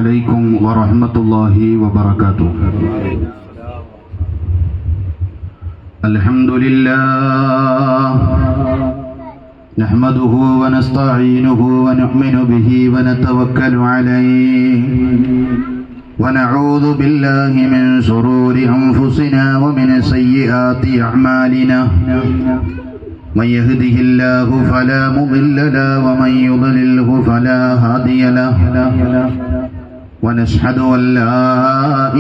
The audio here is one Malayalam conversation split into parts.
عليكم ورحمة الله وبركاته. الحمد لله نحمده ونستعينه ونؤمن به ونتوكل عليه ونعوذ بالله من شرور أنفسنا ومن سيئات أعمالنا. من يهده الله فلا مضل له ومن يضلله فلا هادي له. ونشهد أن لا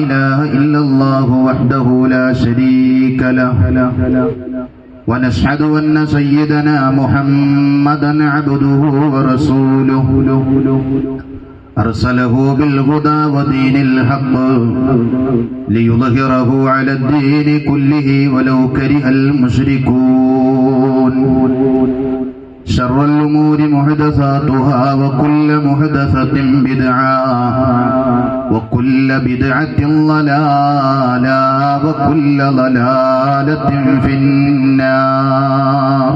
إله إلا الله وحده لا شريك له. ونشهد أن سيدنا محمدا عبده ورسوله أرسله بالهدى ودين الحق ليظهره على الدين كله ولو كره المشركون. شر الأمور محدثاتها وكل محدثة بدعة وكل بدعة ضلالة وكل ضلالة في النار.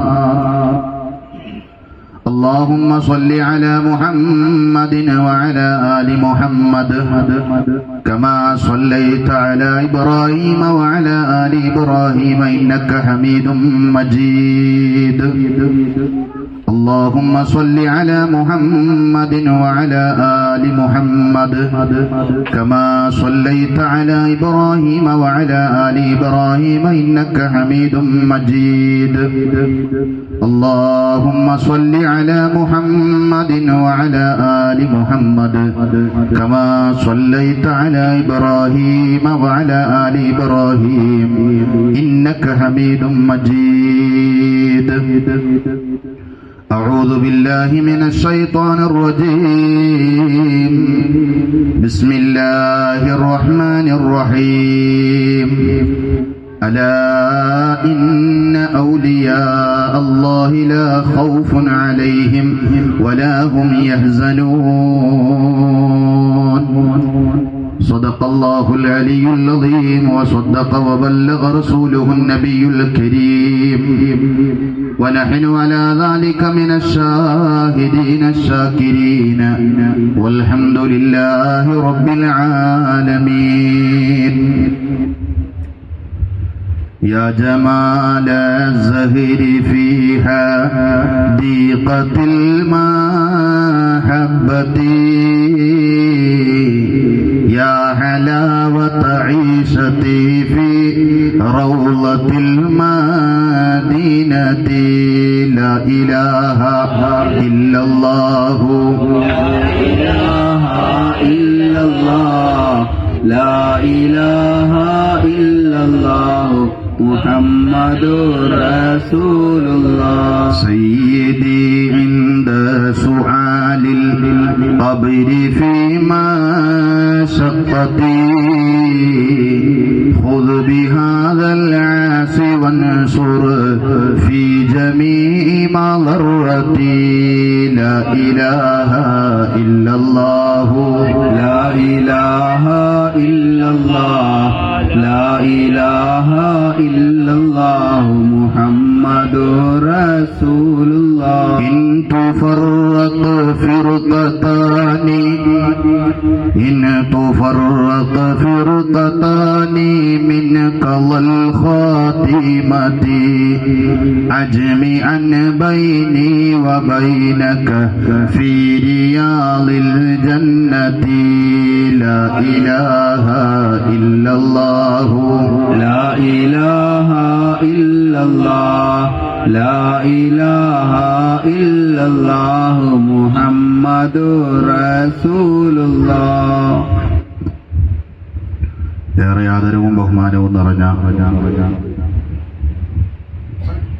اللهم صل على محمد وعلى آل محمد كما صليت على إبراهيم وعلى آل إبراهيم إنك حميد مجيد. اللهم صل على محمد وعلى آل محمد كما صليت على إبراهيم وعلى آل إبراهيم إنك حميد مجيد. اللهم صل على محمد وعلى آل محمد كما صليت على إبراهيم وعلى آل إبراهيم إنك حميد مجيد. أعوذ بالله من الشيطان الرجيم. بسم الله الرحمن الرحيم. ألا إن أولياء الله لا خوف عليهم ولا هم يحزنون. صدق الله العلي العظيم وصدق وبلغ رسوله النبي الكريم ونحن على ذلك من الشاهدين الشاكرين والحمد لله رب العالمين. يا جمال الزهر في حديقة المحبة يا حلاوة عيشتي في روضة المدينة. لا إله إلا الله لا إله إلا الله لا إله إلا الله محمد رسول الله. سيدي عند سؤال القبر فيما شقتي خذ بهذا العاص وانصر في جميع مضرتي. لا إله إلا الله لا إله إلا الله لا إله إلا الله محمد رسول الله. إن تفرق فرقتان إن تفرق فرقتان من قضى الخاتمة أجمعا بيني وبينك في رياض الجنة. لا إله إلا الله لا إله إلا الله لا إله إلا الله محمد رسول الله. ഏറെ ആദരവും ബഹുമാനവും നിറഞ്ഞ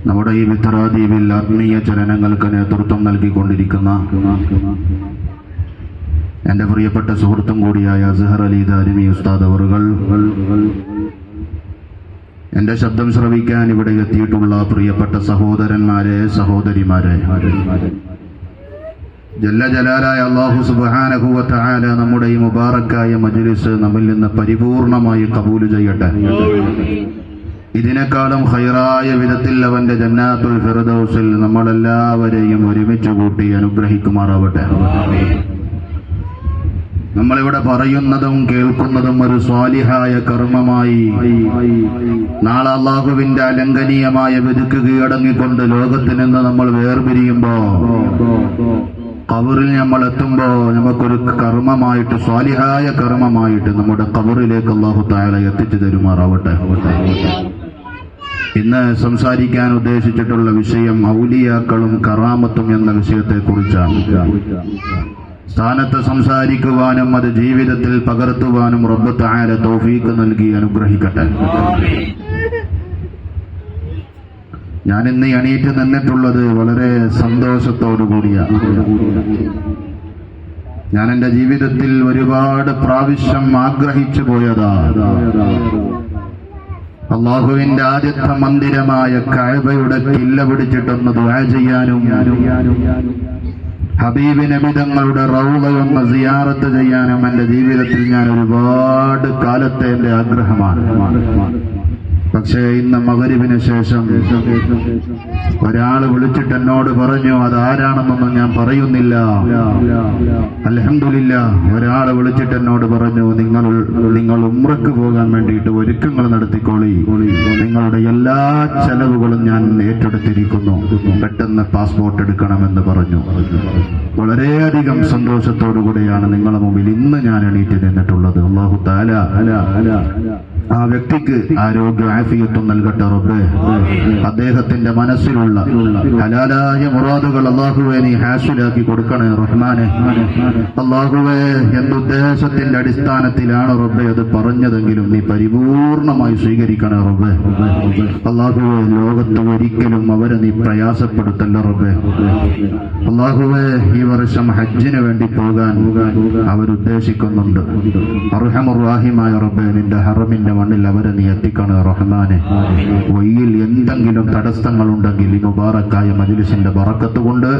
നമ്മുടെ ഈ മിത്രദ്വീപിൽ ആത്മീയ ചലനങ്ങൾക്ക് നേതൃത്വം നൽകിക്കൊണ്ടിരിക്കുന്ന എൻ്റെ പ്രിയപ്പെട്ട സുഹൃത്തും കൂടിയായ അസ്ഹർ അലി ദാരിമി ഉസ്താദ് അവറുകൾ, എൻ്റെ ശബ്ദം ശ്രവിക്കാൻ ഇവിടെ എത്തിയിട്ടുള്ള പ്രിയപ്പെട്ട സഹോദരന്മാരെ, സഹോദരിമാരെ, ജല്ല ജലാലായ അല്ലാഹു സുബ്ഹാനഹു വ തആല നമ്മുടെ ഈ മുബാറക്കായ മജ്ലിസ് നമ്മിൽ നിന്ന് പരിപൂർണമായി ഖബൂൽ ചെയ്യട്ടെ. ഇതിനേക്കാളും ഖൈറായ വിധത്തിൽ അവന്റെ ജന്നാത്തുൽ ഫിർദൗസിൽ നമ്മളെല്ലാവരെയും ഒരുമിച്ച് കൂട്ടി അനുഗ്രഹിക്കുമാറാവട്ടെ. നമ്മളിവിടെ പറയുന്നതും കേൾക്കുന്നതും ഒരു സ്വാലിഹായ കർമ്മമായി നാളെ അല്ലാഹുവിന്റെ അലംഘനീയമായ വിധിക്ക് കീഴടങ്ങിക്കൊണ്ട് ലോകത്തിൽ നിന്ന് നമ്മൾ വേർപിരിയുമ്പോ ഖബറിൽ നമ്മൾ എത്തുമ്പോ നമുക്കൊരു കർമ്മമായിട്ട്, സ്വാലിഹായ കർമ്മമായിട്ട് നമ്മുടെ ഖബറിലേക്ക് അല്ലാഹു തആല എത്തിച്ചു തരുമാറാവട്ടെ. ഇന്ന് സംസാരിക്കാൻ ഉദ്ദേശിച്ചിട്ടുള്ള വിഷയം ഔലിയാക്കളും കറാമത്തും എന്ന വിഷയത്തെ കുറിച്ചാണ്. സ്ഥാനത്ത് സംസാരിക്കുവാനും അത് ജീവിതത്തിൽ പകർത്തുവാനും റബ്ബ് തആല തൗഫീഖ് നൽകി അനുഗ്രഹിക്കട്ടെ. ഞാൻ ഇന്ന് എണീറ്റ് നിന്നിട്ടുള്ളത് വളരെ സന്തോഷത്തോടു കൂടിയാണ്. ഞാൻ എൻ്റെ ജീവിതത്തിൽ ഒരുപാട് പ്രാവശ്യം ആഗ്രഹിച്ചു പോയതാ അല്ലാഹുവിന്റെ ആദ്യത്തെ മന്ദിരമായ കഅബയുടെ കില്ല പിടിച്ചിട്ടൊന്ന് ദുആ ചെയ്യാനും ഹബീബ് നബി തങ്ങളുടെ റൗളയൊന്ന് സിയാറത്ത് ചെയ്യാനും എൻ്റെ ജീവിതത്തിൽ ഞാൻ ഒരുപാട് കാലത്തെ എൻ്റെ ആഗ്രഹമാണ്. പക്ഷേ ഇന്ന് മഗ്‌രിബിന് ശേഷം ഒരാൾ വിളിച്ചിട്ട് എന്നോട് പറഞ്ഞു, അതാരാണെന്നൊന്നും ഞാൻ പറയുന്നില്ല. അൽഹംദുലില്ലാഹ്, ഒരാൾ വിളിച്ചിട്ട് എന്നോട് പറഞ്ഞു, നിങ്ങൾ ഉംറക്ക് പോകാൻ വേണ്ടിയിട്ട് ഒരുക്കങ്ങൾ നടത്തിക്കോളി, നിങ്ങളുടെ എല്ലാ ചെലവുകളും ഞാൻ ഏറ്റെടുത്തിരിക്കുന്നു, പെട്ടെന്ന് പാസ്പോർട്ട് എടുക്കണമെന്ന് പറഞ്ഞു. വളരെയധികം സന്തോഷത്തോടു കൂടെയാണ് നിങ്ങളുടെ മുമ്പിൽ ഇന്ന് ഞാൻ എണീറ്റ് നിന്നിട്ടുള്ളത്. അല്ലാഹു തആല ആ വ്യക്തിക്ക് ആരോഗ്യ ആഫിയത്തും നൽകട്ടെ റബ്ബേ. അദ്ദേഹത്തിന്റെ മനസ്സിലുള്ള ഹലാലായ മുറാദുകൾ അല്ലാഹുവേ നീ ഹാസിലാക്കി കൊടുക്കണേ റഹ്മാനെ. അല്ലാഹുവേ, എന്തുദ്ദേശത്തിന്റെ അടിസ്ഥാനത്തിലാണ് റബ്ബേ അത് പറഞ്ഞതെങ്കിലും നീ പരിപൂർണമായി സ്വീകരിക്കണേ റബ്ബേ. അല്ലാഹുവേ, ലോകത്ത് ഒരിക്കലും അവരെ നീ പ്രയാസപ്പെടുത്തല്ല റബ്ബേ. അല്ലാഹുവേ, ഈ വർഷം ഹജ്ജിന് വേണ്ടി പോകാൻ അവരുദ്ദേശിക്കുന്നുണ്ട്. അർഹമുർ റഹീമായ റബ്ബേ, നിന്റെ ഹറമിന്റെ മണ്ണിൽ അവരെ നീ എത്തിക്കണേ റഹ്മാനെ. വഴിയിൽ എന്തെങ്കിലും തടസ്സങ്ങളുണ്ടെങ്കിൽ ഈ മുബാറക്കായ മജ്‌ലിസിന്റെ ബറക്കത്ത് കൊണ്ട്,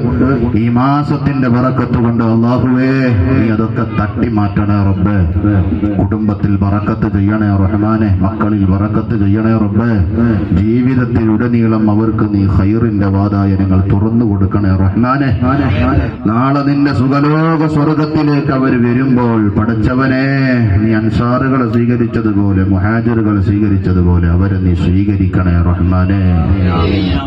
ഈ മാസത്തിന്റെ ബറക്കത്ത് കൊണ്ട് അല്ലാഹുവേ നീ അതൊക്കെ തട്ടി മാറ്റണേ റബ്ബേ. കുടുംബത്തിൽ ബറക്കത്ത് ചെയ്യണേ റഹ്മാനെ, മക്കളിൽ ബറക്കത്ത് ചെയ്യണേ റബ്ബേ. ജീവിതത്തിൽ ഉടനീളം അവർക്ക് നീ ഖൈറിന്റെ വാതായനങ്ങൾ തുറന്നു കൊടുക്കണേ റഹ്മാനെ. നാളെ നിന്റെ സുഖലോക സ്വർഗത്തിലേക്ക് അവർ വരുമ്പോൾ പടച്ചവനെ, നീ അൻസാറുകളെ സ്വീകരിച്ചതുപോലെ മുഹാജിറുകളെ സ്വീകരിച്ചതുപോലെ അവരെ നീ സ്വീകരിക്കണേ റഹ്മാനെ.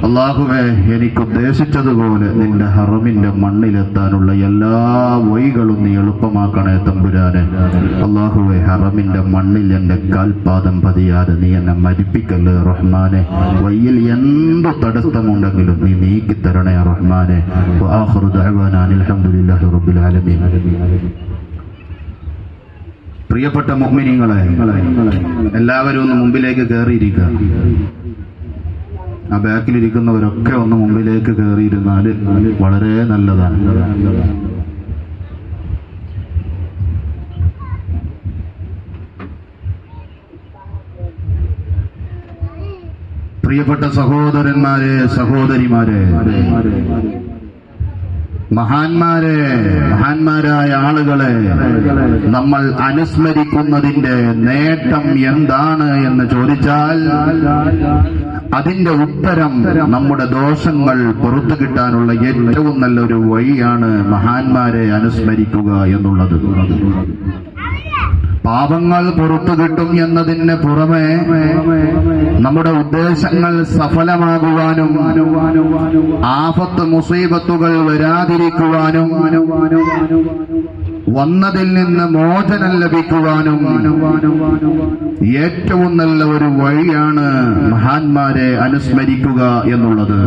അല്ലാഹുവേ, എനിക്ക് ഉദ്ദേശിച്ചതുപോലെ നിന്റെ ഹറമിന്റെ മണ്ണിലെത്താനുള്ള എല്ലാ വഴികളും നീ എളുപ്പമാക്കണേ തമ്പുരാനെ. അല്ലാഹുവേ, ഹറമിന്റെ മണ്ണിൽ എന്റെ കാൽപാദം പതിയാതെ നീ എന്നെ മരിപ്പിക്കല്ലേ റഹ്മാനെ. വഴിയിൽ എന്ത് തടസ്സമുണ്ടെങ്കിലും നീ നീക്കി തരണേ റഹ്മാനെ. വആഖിറു ദഅവാനാ അൽഹംദുലില്ലാഹി റബ്ബിൽ ആലമീൻ. പ്രിയപ്പെട്ട മുഅ്മിനീങ്ങളെ, എല്ലാവരും ഒന്ന് മുമ്പിലേക്ക് കയറിയിരിക്കുക. ആ ബാക്കിലിരിക്കുന്നവരൊക്കെ ഒന്ന് മുമ്പിലേക്ക് കയറിയിരുന്നാൽ വളരെ നല്ലതാണ്. പ്രിയപ്പെട്ട സഹോദരന്മാരെ, സഹോദരിമാരെ, മഹാന്മാരായ ആളുകളെ നമ്മൾ അനുസ്മരിക്കുന്നതിന്റെ നേട്ടം എന്താണ് എന്ന് ചോദിച്ചാൽ അതിന്റെ ഉത്തരം നമ്മുടെ ദോഷങ്ങൾ പുറത്തു കിട്ടാനുള്ള ഏറ്റവും നല്ലൊരു വഴിയാണ് മഹാന്മാരെ അനുസ്മരിക്കുക എന്നുള്ളത്. പാപങ്ങൾ പുറത്തു കിട്ടും എന്നതിന് പുറമെ നമ്മുടെ ഉദ്ദേശങ്ങൾ സഫലമാകുവാനും ആഫത്ത് മുസീബത്തുകൾ വരാതിരിക്കുവാനും വന്നതിൽ നിന്ന് മോചനം ലഭിക്കുവാനും ഏറ്റവും നല്ല ഒരു വഴിയാണ് മഹാന്മാരെ അനുസ്മരിക്കുക എന്നുള്ളത്.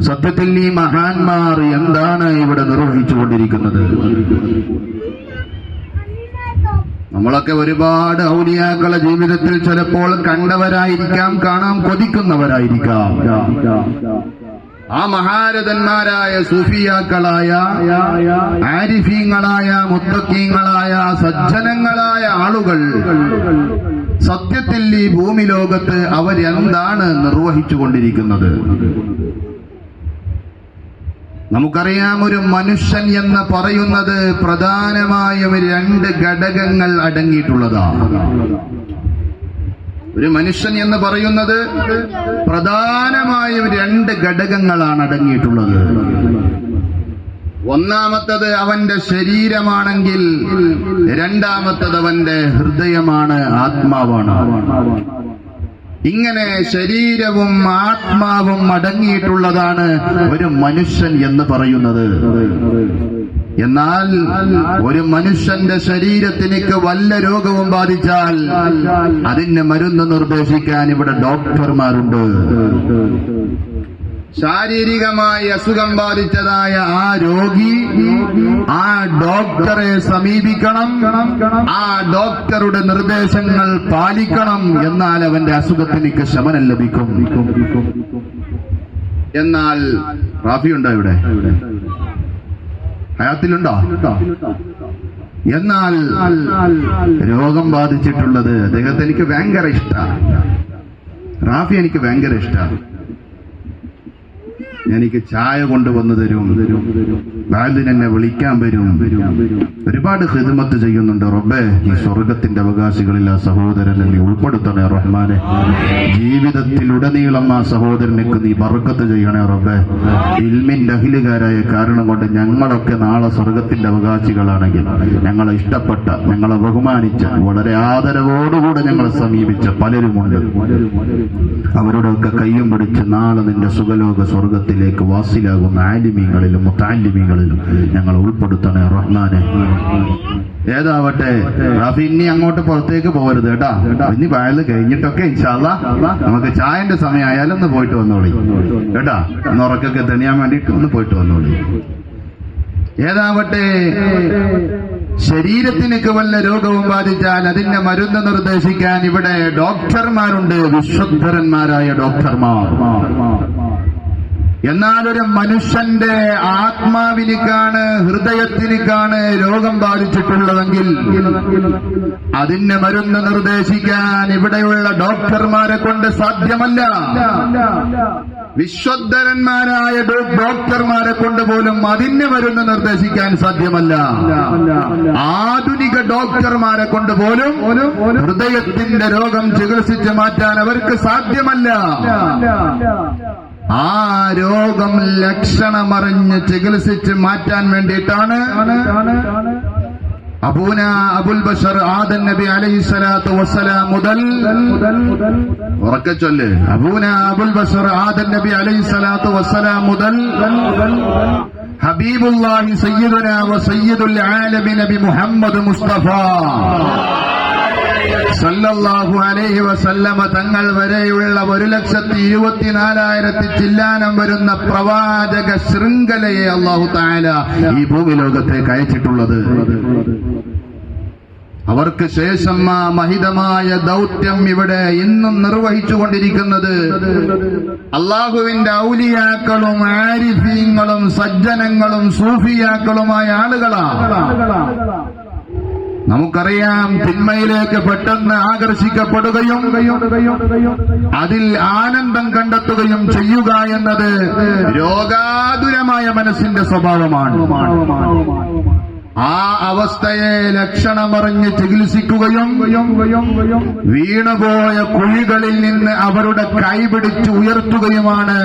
സത്യത്തിൽ ഈ മഹാന്മാർ എന്താണ് ഇവിടെ നിർവഹിച്ചുകൊണ്ടിരിക്കുന്നത്? നമ്മളൊക്കെ ഒരുപാട് ഔലിയാക്കളെ ജീവിതത്തിൽ ചിലപ്പോൾ കണ്ടവരായിരിക്കാം, കാണാൻ കൊതിക്കുന്നവരായിരിക്കാം. ആ മഹാരഥന്മാരായ സൂഫിയാക്കളായ, ആരിഫീങ്ങളായ, മുത്തഖീങ്ങളായ, സജ്ജനങ്ങളായ ആളുകൾ സത്യത്തിൽ ഈ ഭൂമി ലോകത്ത് അവരെന്താണ് നിർവഹിച്ചുകൊണ്ടിരിക്കുന്നത്? നമുക്കറിയാം, ഒരു മനുഷ്യൻ എന്ന് പറയുന്നത് പ്രധാനമായും രണ്ട് ഘടകങ്ങൾ അടങ്ങിയിട്ടുള്ളതാണ്. ഒരു മനുഷ്യൻ എന്ന് പറയുന്നത് പ്രധാനമായും രണ്ട് ഘടകങ്ങളാണ് അടങ്ങിയിട്ടുള്ളത്. ഒന്നാമത്തത് അവന്റെ ശരീരമാണെങ്കിൽ രണ്ടാമത്തത് അവന്റെ ഹൃദയമാണ്, ആത്മാവാണ്. ഇങ്ങനെ ശരീരവും ആത്മാവും അടങ്ങിയിട്ടുള്ളതാണ് ഒരു മനുഷ്യൻ എന്ന് പറയുന്നത്. എന്നാൽ ഒരു മനുഷ്യന്റെ ശരീരത്തിലേക്ക് വല്ല രോഗവും ബാധിച്ചാൽ അതിന് മരുന്ന് നിർദ്ദേശിക്കാൻ ഇവിടെ ഡോക്ടർമാരുണ്ട്. ശാരീരികമായി അസുഖം ബാധിച്ചതായ ആ രോഗി ആ ഡോക്ടറെ സമീപിക്കണം, ആ ഡോക്ടറുടെ നിർദ്ദേശങ്ങൾ പാലിക്കണം. എന്നാൽ അവന്റെ അസുഖത്തിലേക്ക് ശമനം ലഭിക്കും. എന്നാൽ റാഫിയുണ്ടോ ഇവിടെ? ഹയാത്തിലുണ്ടോ? എന്നാൽ രോഗം ബാധിച്ചിട്ടുള്ളത് അദ്ദേഹത്തെ എനിക്ക് ഭയങ്കര ഇഷ്ടമാണ്. റാഫി എനിക്ക് ഭയങ്കര ഇഷ്ടമാണ്. എനിക്ക് ചായ കൊണ്ടുവന്നു തരും, വാലിന് എന്നെ വിളിക്കാൻ വരും, ഒരുപാട് ഖിദ്മത്ത് ചെയ്യുന്നുണ്ട്. റബ്ബേ, ഈ സ്വർഗത്തിന്റെ അവകാശികളിൽ ആ സഹോദരനെ നീ ഉൾപ്പെടുത്തണേ റഹ്മാനെ. ജീവിതത്തിലുടനീളം ആ സഹോദരനക്ക് നീ ബർക്കത്ത് ചെയ്യണേ റബ്ബേ. ഇൽമിന്റെ അഹിലുകാരായ കാരണം കൊണ്ട് ഞങ്ങളൊക്കെ നാളെ സ്വർഗത്തിന്റെ അവകാശികളാണെങ്കിൽ ഞങ്ങളെ ഇഷ്ടപ്പെട്ട, ഞങ്ങളെ ബഹുമാനിച്ച, വളരെ ആദരവോടുകൂടെ ഞങ്ങളെ സമീപിച്ച പലരുമുണ്ട്. അവരോടൊക്കെ കയ്യും പിടിച്ച് നാളെ നിന്റെ സുഖലോക സ്വർഗത്തിലേക്ക് വാസിലാകുന്ന ആലിമീങ്ങളിലും മുത്തഅല്ലിമീങ്ങളിലും ഞങ്ങൾ ഉൾപ്പെടുത്തണേ റഹ്മാനെ. ഏതാവട്ടെ റാഫി, ഇനി അങ്ങോട്ട് പുറത്തേക്ക് പോകരുത് കേട്ടാ. ഇനി വയല് കഴിഞ്ഞിട്ടൊക്കെ ഇൻഷാ അല്ലാഹ് നമുക്ക് ചായന്റെ സമയമായാലും ഒന്ന് പോയിട്ട് വന്നോളി കേട്ടാ. ഒന്ന് ഉറക്കൊക്കെ തെളിയാൻ വേണ്ടിയിട്ട് ഒന്ന് പോയിട്ട് വന്നോളി. ഏതാവട്ടെ, ശരീരത്തിനൊക്കെ വല്ല രോഗവും ബാധിച്ചാൽ അതിന്റെ മരുന്ന് നിർദ്ദേശിക്കാൻ ഇവിടെ ഡോക്ടർമാരുണ്ട്, വിശ്വസ്തരന്മാരായ ഡോക്ടർമാർ. എന്നാൽ ഒരു മനുഷ്യന്റെ ആത്മാവിനിക്കാണ്, ഹൃദയത്തിനിക്കാണ് രോഗം ബാധിച്ചിട്ടുള്ളതെങ്കിൽ അതിന് മരുന്ന് നിർദ്ദേശിക്കാൻ ഇവിടെയുള്ള ഡോക്ടർമാരെ കൊണ്ട് സാധ്യമല്ല. വിശ്വസ്തരന്മാരായ ഡോക്ടർമാരെ കൊണ്ട് പോലും അതിന് മരുന്ന് നിർദ്ദേശിക്കാൻ സാധ്യമല്ല. ആധുനിക ഡോക്ടർമാരെ കൊണ്ട് പോലും ഹൃദയത്തിന്റെ രോഗം ചികിത്സിച്ച് മാറ്റാൻ അവർക്ക് സാധ്യമല്ല. ആ രോഗം ലക്ഷണമറിഞ്ഞ് ചികിത്സിച്ച് മാറ്റാൻ വേണ്ടിയിട്ടാണ് അബൂന അബുൽ ബഷർ ആദം നബി അലൈഹിസ്സലാത്തു വസ്സലാം മുതൽ ഉറക്കെ ചൊല്ല്, അബൂന അബുൽ ബഷർ ആദം നബി അലൈഹിസ്സലാത്തു വസ്സലാം മുതൽ ഹബീബുല്ലാഹി സയ്യിദുനാ വ സയ്യിദുൽ ആലമീൻ നബി മുഹമ്മദ് മുസ്തഫ സല്ലല്ലാഹു അലൈഹി വസല്ലമ തങ്ങൾ വരെയുള്ള 1,24,000 ചില്ലാനം വരുന്ന പ്രവാചക ശൃംഖലയെ അല്ലാഹു തആല ഈ ഭൂമി ലോകത്തേക്ക് അയച്ചിട്ടുള്ളത്. അവർക്ക് ശേഷം ആ മഹിതമായ ദൗത്യം ഇവിടെ ഇന്നും നിർവഹിച്ചുകൊണ്ടിരിക്കുന്നത് അള്ളാഹുവിന്റെ ഔലിയാക്കളും ആരിഫീങ്ങളും സജ്ജനങ്ങളും സൂഫിയാക്കളുമായ ആളുകളാണ്. നമുക്കറിയാം, തിന്മയിലേക്ക് പെട്ടെന്ന് ആകർഷിക്കപ്പെടുകയും അതിൽ ആനന്ദം കണ്ടെത്തുകയും ചെയ്യുക എന്നത് രോഗാതുരമായ മനസ്സിന്റെ സ്വഭാവമാണ്. ആ അവസ്ഥയെ ലക്ഷണമറിഞ്ഞ് ചികിത്സിക്കുകയും വീണുപോയ കുഴികളിൽ നിന്ന് അവരുടെ കൈപിടിച്ച് ഉയർത്തുകയുമാണ്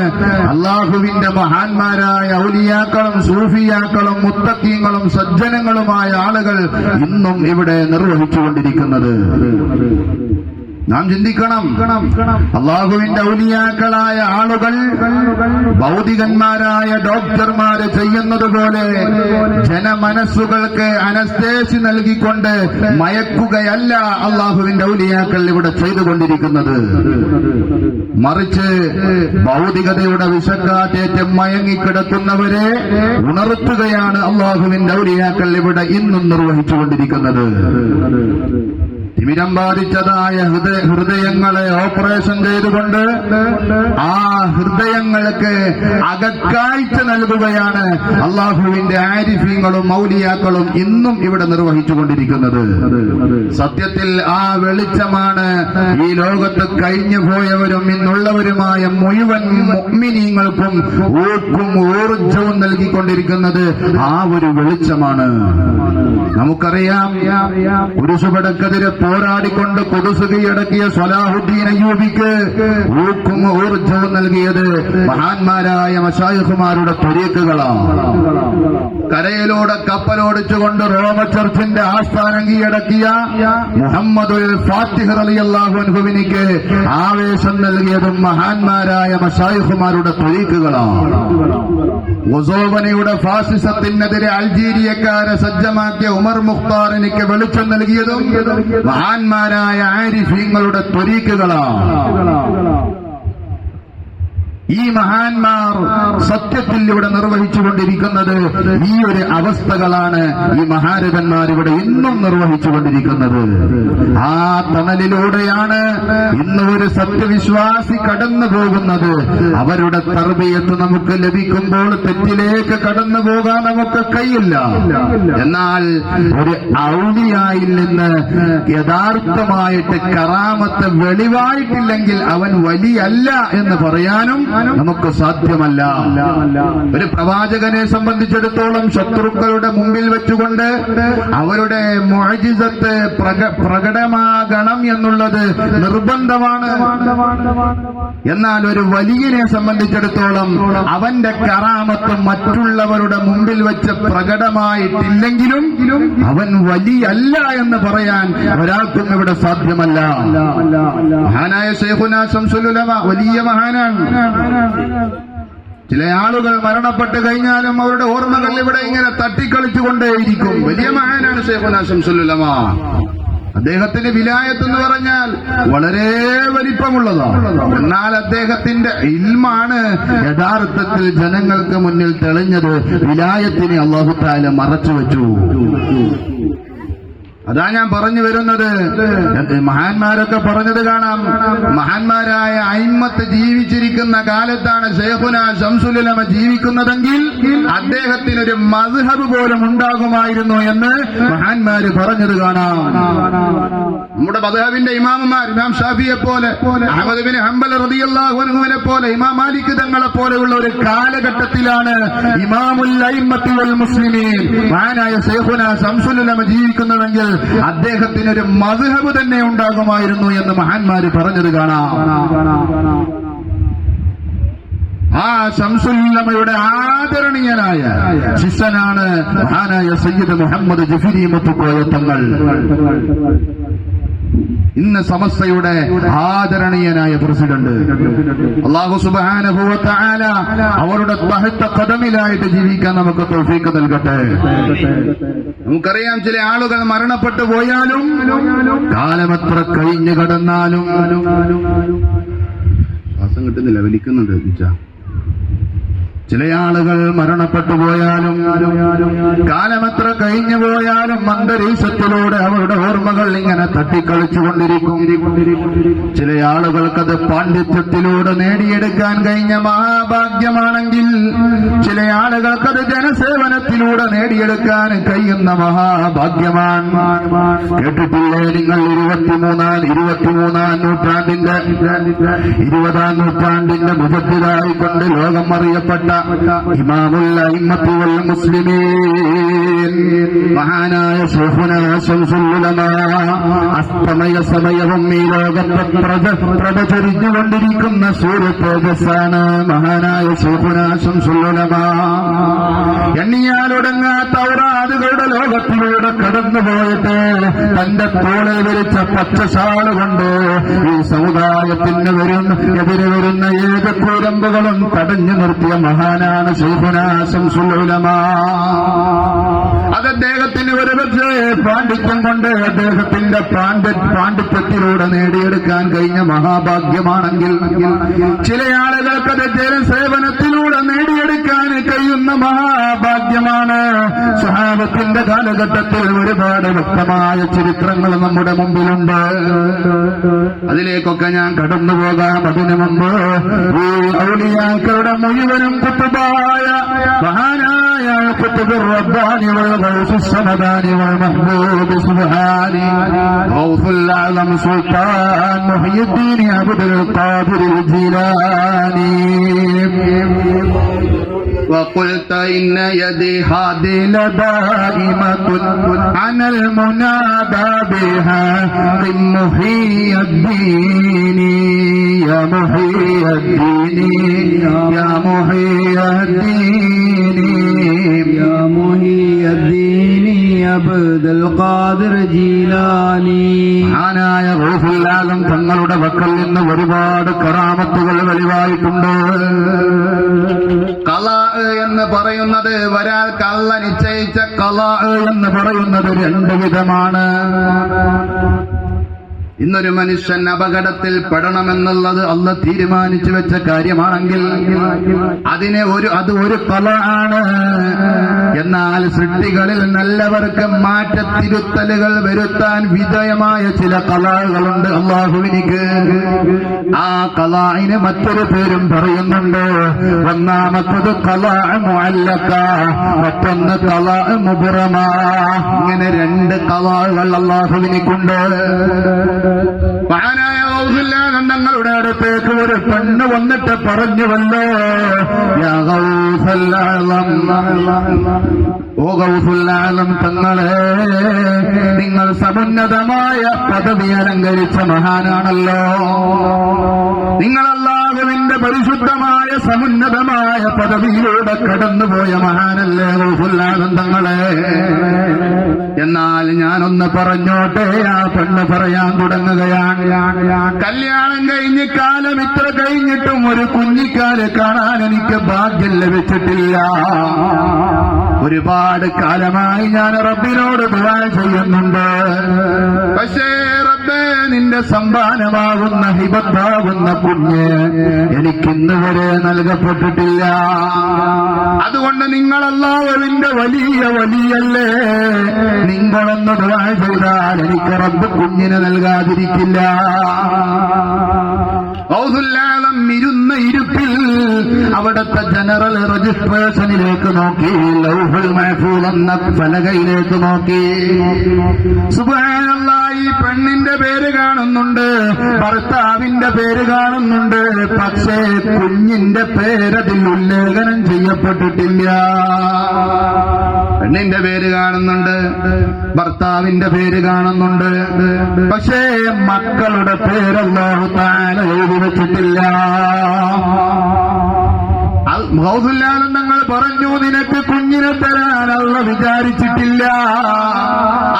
അള്ളാഹുവിന്റെ മഹാന്മാരായ ഔലിയാക്കളും സൂഫിയാക്കളും മുത്തഖീങ്ങളും സജ്ജനങ്ങളുമായ ആളുകൾ ഇന്നും ഇവിടെ നിർവഹിച്ചുകൊണ്ടിരിക്കുന്നത്. നാം ചിന്തിക്കണം, അള്ളാഹുവിന്റെ ഔലിയാക്കളായ ആളുകൾ ഭൗതികന്മാരായ ഡോക്ടർമാര് ചെയ്യുന്നത് പോലെ ജനമനസ്സുകൾക്ക് അനസ്തേസി നൽകിക്കൊണ്ട് മയക്കുകയല്ല അള്ളാഹുവിന്റെ ഔലിയാക്കൾ ഇവിടെ ചെയ്തുകൊണ്ടിരിക്കുന്നത്. മറിച്ച് ഭൗതികതയുടെ വിഷക്കാറ്റേറ്റം മയങ്ങിക്കിടക്കുന്നവരെ ഉണർത്തുകയാണ് അള്ളാഹുവിന്റെ ഔലിയാക്കൾ ഇവിടെ ഇന്നും നിർവഹിച്ചുകൊണ്ടിരിക്കുന്നത്. തിമിരം ബാധിച്ചതായ ഹൃദയങ്ങളെ ഓപ്പറേഷൻ ചെയ്തുകൊണ്ട് ആ ഹൃദയങ്ങൾക്ക് അകക്കാഴ്ച നൽകുകയാണ് അള്ളാഹുവിന്റെ ആരിഫീങ്ങളും മൗലിയാക്കളും ഇന്നും ഇവിടെ നിർവഹിച്ചുകൊണ്ടിരിക്കുന്നത്. സത്യത്തിൽ ആ വെളിച്ചമാണ് ഈ ലോകത്ത് കഴിഞ്ഞു പോയവരും ഇന്നുള്ളവരുമായ മുഴുവൻ മുഅ്മിനീങ്ങൾക്കും ഊർക്കും ഊർജവും നൽകിക്കൊണ്ടിരിക്കുന്നത് ആ ഒരു വെളിച്ചമാണ്. നമുക്കറിയാം, കുരിശുപടക്കതിരെ പോരാടിക്കൊണ്ട് ഖുദ്സ് കീഴടക്കിയ സ്വലാഹുദ്ദീൻ അയ്യൂബിക്ക് ഊക്കും ഊർജ്ജവും നൽകിയത് മഹാന്മാരായ മശായിഖുമാരുടെ ത്വരീഖുകളാണ്. കരയിലൂടെ കപ്പലോടിച്ചുകൊണ്ട് റോമ ചർച്ചിന്റെ ആസ്ഥാനം കീഴടക്കിയ മുഹമ്മദുൽ ഫാത്തിഹ് റളിയല്ലാഹു അൻഹുവിനിക്ക് ആവേശം നൽകിയതും മഹാന്മാരായ മശായിഖുമാരുടെ ത്വരീഖുകളാണ്. ഒസോവനയുടെ ഫാസിസത്തിനെതിരെ അൾജീരിയക്കാരെ സജ്ജമാക്കിയ ഉമർ മുഖ്താറിനിക്ക് വെളിച്ചം നൽകിയതും മഹാന്മാരായ ആരിഫീങ്ങളുടെ ത്വരീഖുകളാണ്. ഈ മഹാന്മാർ സത്യത്തിൽ ഇവിടെ നിർവഹിച്ചുകൊണ്ടിരിക്കുന്നത് ഈ ഒരു അവസ്ഥകളാണ് ഈ മഹാരഥന്മാർ ഇവിടെ ഇന്നും നിർവഹിച്ചുകൊണ്ടിരിക്കുന്നത്. ആ തണലിലൂടെയാണ് ഇന്ന് ഒരു സത്യവിശ്വാസി കടന്നു പോകുന്നത്. അവരുടെ തർബിയത്ത് നമുക്ക് ലഭിക്കുമ്പോൾ തെറ്റിലേക്ക് കടന്നു പോകാൻ നമുക്ക് കഴിയില്ല. എന്നാൽ ഒരു ഔലിയായിൽ നിന്ന് യഥാർത്ഥമായിട്ട് കറാമത്ത് വെളിവായിട്ടില്ലെങ്കിൽ അവൻ വലിയല്ല എന്ന് പറയാനും നമുക്ക് സാധ്യമല്ല. ഒരു പ്രവാചകനെ സംബന്ധിച്ചിടത്തോളം ശത്രുക്കളുടെ മുമ്പിൽ വെച്ചുകൊണ്ട് അവരുടെ മുഅ്ജിസത്ത് പ്രകടമാകണം എന്നുള്ളത് നിർബന്ധമാണ്. എന്നാൽ ഒരു വലിയനെ സംബന്ധിച്ചിടത്തോളം അവന്റെ കറാമത്ത് മറ്റുള്ളവരുടെ മുമ്പിൽ വെച്ച് പ്രകടമായിട്ടില്ലെങ്കിലും അവൻ വലിയല്ല എന്ന് പറയാൻ ഒരാൾക്കും ഇവിടെ സാധ്യമല്ല. മഹാനായ ശൈഖുനാ ശംസുൽ ഉലമ വലിയ മഹാനാണ്. ചില ആളുകൾ മരണപ്പെട്ട് കഴിഞ്ഞാലും അവരുടെ ഓർമ്മകൾ ഇവിടെ ഇങ്ങനെ തട്ടിക്കളിച്ചുകൊണ്ടേയിരിക്കും. വലിയ മഹാനാണ് ശൈഖുനാ ശംസുൽ ഉലമ. അദ്ദേഹത്തിന്റെ വിലായത്ത് എന്ന് പറഞ്ഞാൽ വളരെ വലിപ്പമുള്ളതാണ്. എന്നാൽ അദ്ദേഹത്തിന്റെ ഇൽമാണ് യഥാർത്ഥത്തിൽ ജനങ്ങൾക്ക് മുന്നിൽ തെളിഞ്ഞത്. വിലായത്തിനെ അല്ലാഹു തആല മറച്ചുവെച്ചു. അതാ ഞാൻ പറഞ്ഞു വരുന്നത്. മഹാന്മാരൊക്കെ പറഞ്ഞത് കാണാം. മഹാന്മാരായ അയിമ്മത്ത് ജീവിച്ചിരിക്കുന്ന കാലത്താണ് ശൈഖുനാ ശംസുൽ ഉലമ ജീവിക്കുന്നതെങ്കിൽ അദ്ദേഹത്തിനൊരു മദ്ഹബ് പോലും ഉണ്ടാകുമായിരുന്നു എന്ന് മഹാന്മാര് പറഞ്ഞത് കാണാം. നമ്മുടെ മദ്ഹബിന്റെ ഇമാമന്മാർ ഇമാം ഷാഫിയെ പോലെ, അഹ്മദ് ബിൻ ഹംബൽ റളിയല്ലാഹു അൻഹുവിനെ പോലെ, ഇമാം മാലിക് തങ്ങളെ പോലെയുള്ള ഒരു കാലഘട്ടത്തിലാണ് ഇമാമുൽ അയിമ്മത്തി വൽ മുസ്ലിമീൻ മഹാനായ ശൈഖുനാ ശംസുൽ ഉലമ ജീവിക്കുന്നതെങ്കിൽ അദ്ദേഹത്തിനൊരു മദ്ഹബ് തന്നെ ഉണ്ടാകുമായിരുന്നു എന്ന് മഹാന്മാര് പറഞ്ഞത് കാണാം. ആ ശംസുൽ ഉലമയുടെ ആദരണീയനായ ശിഷ്യനാണ് മഹാനായ സയ്യിദ് മുഹമ്മദ് ജഫരി മുത്തുക്കോയ തങ്ങൾ. ഇന്ന് സമസ്തയുടെ ആദരണീയനായ പ്രസിഡന്റ്. അല്ലാഹു സുബ്ഹാനഹു വ തആല അവരുടെ തഹത്ത ഖദമിലായിട്ട് ജീവിക്കാൻ നമുക്ക് തൗഫീഖ് നൽകട്ടെ. നമുക്കറിയാം, ചില ആളുകൾ മരണപ്പെട്ടു പോയാലും കാലമെത്ര കഴിഞ്ഞു കടന്നാലും ശ്വാസം കിട്ടുന്നില്ല, വലിക്കുന്നുണ്ട്. ചില ആളുകൾ മരണപ്പെട്ടു പോയാലും കാലമെത്ര കഴിഞ്ഞു പോയാലും അന്തരീക്ഷത്തിലൂടെ അവരുടെ ഓർമ്മകൾ ഇങ്ങനെ തട്ടിക്കളിച്ചുകൊണ്ടിരിക്കും. ചില ആളുകൾക്കത് പാണ്ഡിത്യത്തിലൂടെ നേടിയെടുക്കാൻ കഴിഞ്ഞ മഹാഭാഗ്യമാണെങ്കിൽ ചില ആളുകൾക്കത് ജനസേവനത്തിലൂടെ നേടിയെടുക്കാൻ കഴിയുന്ന മഹാഭാഗ്യമാണ്. കേട്ടിട്ടില്ലേ നിങ്ങൾ? 23-ാം നൂറ്റാണ്ടിന്റെ 20ാം നൂറ്റാണ്ടിന്റെ മുജദ്ദിദായിക്കൊണ്ട് ലോകം അറിയപ്പെട്ട ഇമാമുൽ അയിമ്മത്തി വൽ മുസ്ലിമീൻ മഹാനായ ശൈഖുനാ ശംസുൽ ഉലമ അസ്തമയ സമയവും ഈ ലോകത്തെ പ്രഭചരിഞ്ഞുകൊണ്ടിരിക്കുന്ന സൂര്യതേജസ്സാണ് മഹാനായ ശൈഖുനാ ശംസുൽ ഉലമ. എണ്ണിയാലൊടുങ്ങാത്ത ഔറാദുകളുടെ ലോകത്തിലൂടെ കടന്നുപോയിട്ട് തന്റെ തോളിൽ വിരിച്ച പച്ചശാള് കൊണ്ട് ഈ സമുദായത്തിന് എതിരെ വരുന്ന ഏത് കൂരമ്പുകളും തടഞ്ഞു നിർത്തിയ മഹാനാണ് ശൈഖുനാ ശംസുൽ ഉലമ. അത് അദ്ദേഹത്തിന് ഒരുപക്ഷേ പാണ്ഡിത്യം കൊണ്ട് അദ്ദേഹത്തിന്റെ പാണ്ഡിത്യത്തിലൂടെ നേടിയെടുക്കാൻ കഴിഞ്ഞ മഹാഭാഗ്യമാണെങ്കിൽ ചില ആളുകൾക്കത് ജനസേവനത്തിലൂടെ നേടിയെടുക്കാൻ കഴിയുന്ന മഹാഭാഗ്യമാണ്. സ്വഹാബത്തിന്റെ കാലഘട്ടത്തിൽ ഒരുപാട് വ്യക്തമായ ചരിത്രങ്ങൾ നമ്മുടെ മുമ്പിലുണ്ട്. അതിലേക്കൊക്കെ ഞാൻ കടന്നുപോകാം. അതിനു മുമ്പ് ഈ ഔലിയാക്കളുടെ മുഴുവനും കുത്തുബായ മഹാനായ കുത്തുബുർ റബ്ബാനി വൽ ഗൗസ് സമദാനി വൽ മഹ്ബൂബ് സുബ്ഹാനി ഗൗസുൽ അഅ്ലം സുൽത്താൻ മുഹയ്യിദ്ദീൻ അബ്ദുൽ ഖാദിർ ജീലാനി وقلت إن يدي هذه لدائمة أنا المنادى بها قم محي الدين يا محي الدين يا محي الدين يا محي الدين عبد القادر ജീലാനി. മഹാനായ ഗൗസുൽ ആലം തങ്ങളുടെ പക്കൽ നിന്ന് ഒരുപാട് കറാമത്തുകൾ വെളിവായിട്ടുണ്ട്. ഖലാ എന്ന് പറയുന്നത് ഒരാൾക്ക് അല്ലാഹ് നിശ്ചയിച്ച ഖലാ എന്ന് പറയുന്നത് രണ്ട് വിധമാണ്. ഇന്നൊരു മനുഷ്യൻ അപകടത്തിൽ പെടണമെന്നുള്ളത് അല്ലാഹ് തീരുമാനിച്ചു വെച്ച കാര്യമാണെങ്കിൽ അത് ഒരു ഖലാആണ്. എന്നാൽ സൃഷ്ടികളിൽ നല്ലവർക്ക് മാറ്റത്തിരുത്തലുകൾ വരുത്താൻ വിധേയമായ ചില ഖലാകളുണ്ട് അല്ലാഹുവിനിക്ക്. ആ ഖലാഇന് മറ്റൊരു പേരും പറയുന്നുണ്ട്. ഒന്നാമത്തത് ഖലാഅ് മുഅല്ലഖ, മറ്റൊന്ന് ഖലാഅ് മുബ്റമ. ഇങ്ങനെ രണ്ട് ഖലാകൾ അല്ലാഹുവിനിക്കുണ്ട്. മഹാനായ ഗൗസുൽ ആലം തങ്ങളുടെ അടുത്തേക്ക് ഒരു പെണ്ണ് വന്നിട്ട് പറഞ്ഞുവല്ലോ, യാ ഗൗസുൽ ആലം, ഓ ഗൗസുൽ ആലം തങ്ങളെ, നിങ്ങൾ സമുന്നതമായ പദവി അലങ്കരിച്ച മഹാനാണല്ലോ. നിങ്ങൾ അല്ലാഹുവിന്റെ പരിശുദ്ധമായ സമുന്നതമായ പദവിയിലൂടെ കടന്നുപോയ മഹാനല്ലേ ഗൗസുൽ ആലം തങ്ങളെ. എന്നാൽ ഞാനൊന്ന് പറഞ്ഞോട്ടെ. ആ പെണ്ണ് പറയാൻ തുടങ്ങുകയാണ്, കല്യാണം കഴിഞ്ഞ് കാലം ഇത്ര കഴിഞ്ഞിട്ടും ഒരു കുഞ്ഞിക്കാല് കാണാൻ എനിക്ക് ഭാഗ്യം ലഭിച്ചിട്ടില്ല. ഒരുപാട് കാലമായി ഞാൻ റബ്ബിനോട് ദുആ ചെയ്യുന്നുണ്ട്. പക്ഷേ റബ്ബേ, നിന്റെ സമ്മാനമാകുന്ന ഹിബത്താകുന്ന കുഞ്ഞ് എനിക്കിന്ന് വരെ നൽകപ്പെട്ടിട്ടില്ല. അതുകൊണ്ട് നിങ്ങളല്ലാഹുവിന്റെ വലിയ വലിയല്ലേ, നിങ്ങളൊന്ന് ദുആ ചെയ്താൽ എനിക്ക് റബ്ബ് കുഞ്ഞിനെ നൽകാതിരിക്കില്ല. ഗൗസുൽ ആലം ഇരുന്ന ഇരുപ്പിൽ അവിടുത്തെ ജനറൽ രജിസ്ട്രേഷനിലേക്ക് നോക്കി, ലൗഹുൽ മഹ്ഫൂദ് എന്ന ഫലകയിലേക്ക് നോക്കി. സുബ്ഹാനല്ലാഹ്, ഈ പെണ്ണിന്റെ പേര് കാണുന്നുണ്ട്, ഭർത്താവിന്റെ പേര് കാണുന്നുണ്ട്, പക്ഷേ കുഞ്ഞിന്റെ പേരതിൽ ഉല്ലേഖനം ചെയ്യപ്പെട്ടിട്ടില്ല. പെണ്ണിന്റെ പേര് കാണുന്നുണ്ട്, ഭർത്താവിന്റെ പേര് കാണുന്നുണ്ട്, പക്ഷേ മക്കളുടെ പേര് അല്ലാഹു തആല എഴുതി വെച്ചിട്ടില്ല. ഗൗസുൽ ആലം തങ്ങൾ പറഞ്ഞു, നിനക്ക് കുഞ്ഞിനെ തരാൻ അല്ലാഹ് വിചാരിച്ചിട്ടില്ല.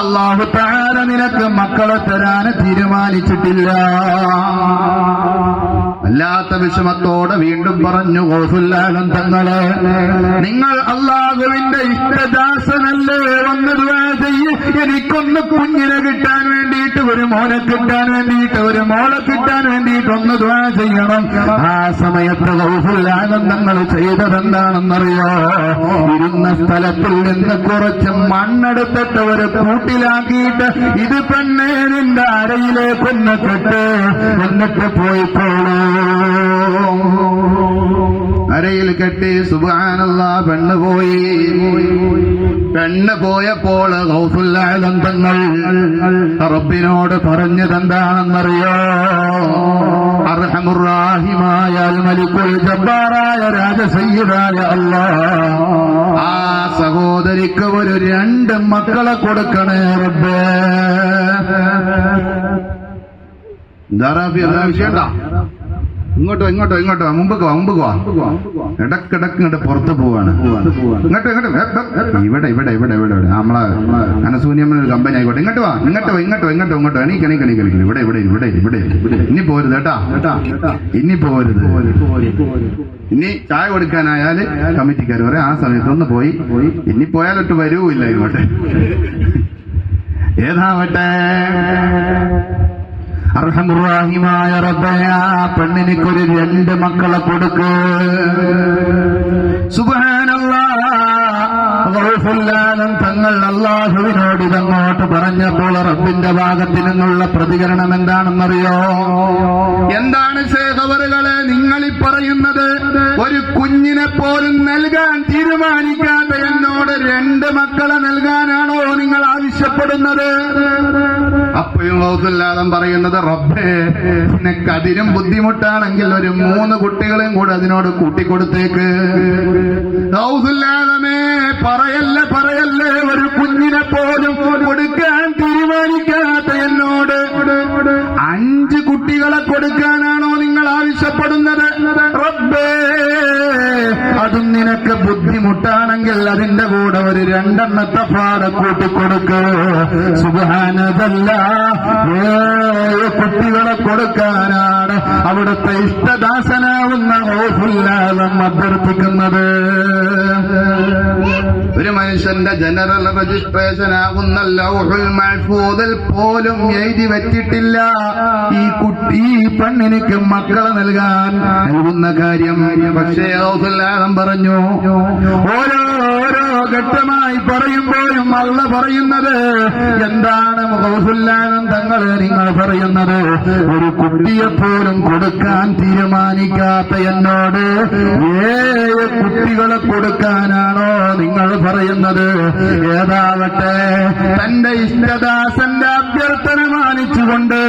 അല്ലാഹു തആല നിനക്ക് മക്കളെ തരാൻ തീരുമാനിച്ചിട്ടില്ല. വല്ലാത്ത വിഷമത്തോടെ വീണ്ടും പറഞ്ഞു ഗൗസുൽ ആലം തങ്ങളെ, നിങ്ങൾ അല്ലാഹുവിന്റെ ഇഷ്ടദാസനല്ലേ, വന്ന് ദുആ ചെയ്യ്, എനിക്കൊന്ന് കുഞ്ഞിനെ കിട്ടാൻ വേണ്ടിയിട്ട്, ഒരു മോനെ കിട്ടാൻ വേണ്ടിയിട്ട്, ഒരു മോളെ കിട്ടാൻ വേണ്ടിയിട്ട് ഒന്ന് ദുആ ചെയ്യണം. ആ സമയത്ത് ഗൗസുൽ ആലം തങ്ങൾ ചെയ്തതെന്താണെന്നറിയോ? ഇരുന്ന സ്ഥലത്തിൽ നിന്ന് കുറച്ച് മണ്ണെടുത്തിട്ട് ഒരു കൂട്ടിലാക്കിയിട്ട്, ഇത് പെണ്ണേ നിന്റെ അരയിലേക്കൊന്ന് കെട്ട്, എന്നിട്ട് പോയിക്കോളൂ. അരയിൽ കെട്ടി. സുബ്ഹാനല്ലാഹ്, പെണ്ണ് പോയി. പെണ്ണ് പോയപ്പോൾ ഗൗസുൽ ആലം തങ്ങൾ റബ്ബിനോട് പറഞ്ഞതെന്താണെന്നറിയോ? അർഹമുർ റഹീമായ അൽ മലിക്കുൽ ജബ്ബാറായ രാജസയ്യിദായ അല്ലാഹ്, ആ സഹോദരിക്ക് ഒരു 2 മക്കളെ കൊടുക്കണേ റബ്ബേ. ഇങ്ങോട്ടോ മുമ്പ് പോവാ. ഇടക്കിടക്ക് ഇങ്ങോട്ട് പുറത്ത് പോവാണ്. ഇങ്ങോട്ടോ ഇവിടെ നമ്മളെ അനസൂന്യമ്മ ഒരു കമ്പനി ആയിക്കോട്ടെ. ഇങ്ങോട്ടോ എണീക്കണീക്കണീക്കണീക്കണീ. ഇവിടെ ഇനി പോരുത് കേട്ടാ, ഇനി പോരുത്. ഇനി ചായ കൊടുക്കാനായാല് കമ്മിറ്റിക്കാർ പറയാം, ആ സമയത്തൊന്ന് പോയി. ഇനി പോയാലൊട്ട് വരൂല്ല ഇങ്ങോട്ട്. ഏതാവട്ടെ, അർഹമുർ-റഹീമായ റബ്ബേ, ആ പെണ്ണിനിക്കൊരു 2 മക്കളെ കൊടുക്ക്. സുബ്ഹാനല്ലാഹ്, ഗൗസുൽ ആലം തങ്ങൾ അല്ലാഹുവിനോട് ഇതങ്ങോട്ട് പറഞ്ഞപ്പോൾ റബ്ബിന്റെ ഭാഗത്തു നിന്നുള്ള പ്രതികരണം എന്താണെന്നറിയോ? എന്താണ് ശേഖവറുകളെ നിങ്ങളീ പറയുന്നത്? ഒരു കുഞ്ഞിനെ പോലും നൽകാൻ തീരുമാനിക്കാതെ എന്നോട് 2 മക്കളെ നൽകാനാണോ നിങ്ങൾ ആവശ്യപ്പെടുന്നത്? അപ്പോഴും ഗൗസുല്ലാദം പറയുന്നത്, റബ്ബേ നിനക്ക് അതിനും ബുദ്ധിമുട്ടാണെങ്കിൽ ഒരു 3 കുട്ടികളെയും കൂടെ അതിനോട് കൂട്ടിക്കൊടുത്തേക്ക്. ഗൗസുല്ലാദമേ പറയല്ലേ ഒരു കുഞ്ഞിനെ പോലും കൊടുക്കാൻ തീരുമാനിക്കാത്ത എന്നോട് 5 കുട്ടികളെ കൊടുക്കാനാണോ നിങ്ങൾ ആവശ്യപ്പെടുന്നത്? റബ്ബേ അതും നിനക്ക് ബുദ്ധിമുട്ടാണെങ്കിൽ അതിന്റെ കൂടെ ഒരു 2 എണ്ണത്തെ പാടെ കൂട്ടിക്കൊടുക്ക്. സുബ്ഹാനല്ല, 7 കുട്ടികളെ കൊടുക്കാനാണ് അവിടുത്തെ ഇഷ്ടദാസനാവുന്ന ഗൗസുല്ലാദം അഭ്യർത്ഥിക്കുന്നത്. ഒരു മനുഷ്യന്റെ ജനറൽ രജിസ്ട്രേഷൻ ആകുന്ന ലൗഹുൽ മഹ്ഫൂദിൽ പോലും എഴുതി വെച്ചിട്ടില്ല ഈ പെണ്ണിനിക്ക് മക്കളെ നൽകുന്ന കാര്യം. പക്ഷേ ഗൗസുല്ലാദം പറഞ്ഞു, ഓരോ ഘട്ടമായി പറയുമ്പോഴും അള്ള പറയുന്നത് എന്താണ്? ഗൗസുല്ലാദം തങ്ങളെ നിങ്ങൾ പറയുന്നത്, ഒരു കുട്ടിയെപ്പോലും കൊടുക്കാൻ തീരുമാനിക്കാത്ത എന്നോട് 7 കുട്ടികളെ കൊടുക്കാനാണോ നിങ്ങൾ പറയുന്നത്? ഏതാവട്ടെ തന്റെ ഇഷ്ടദാസന്റെ അഭ്യർത്ഥന മാനിച്ചുകൊണ്ട്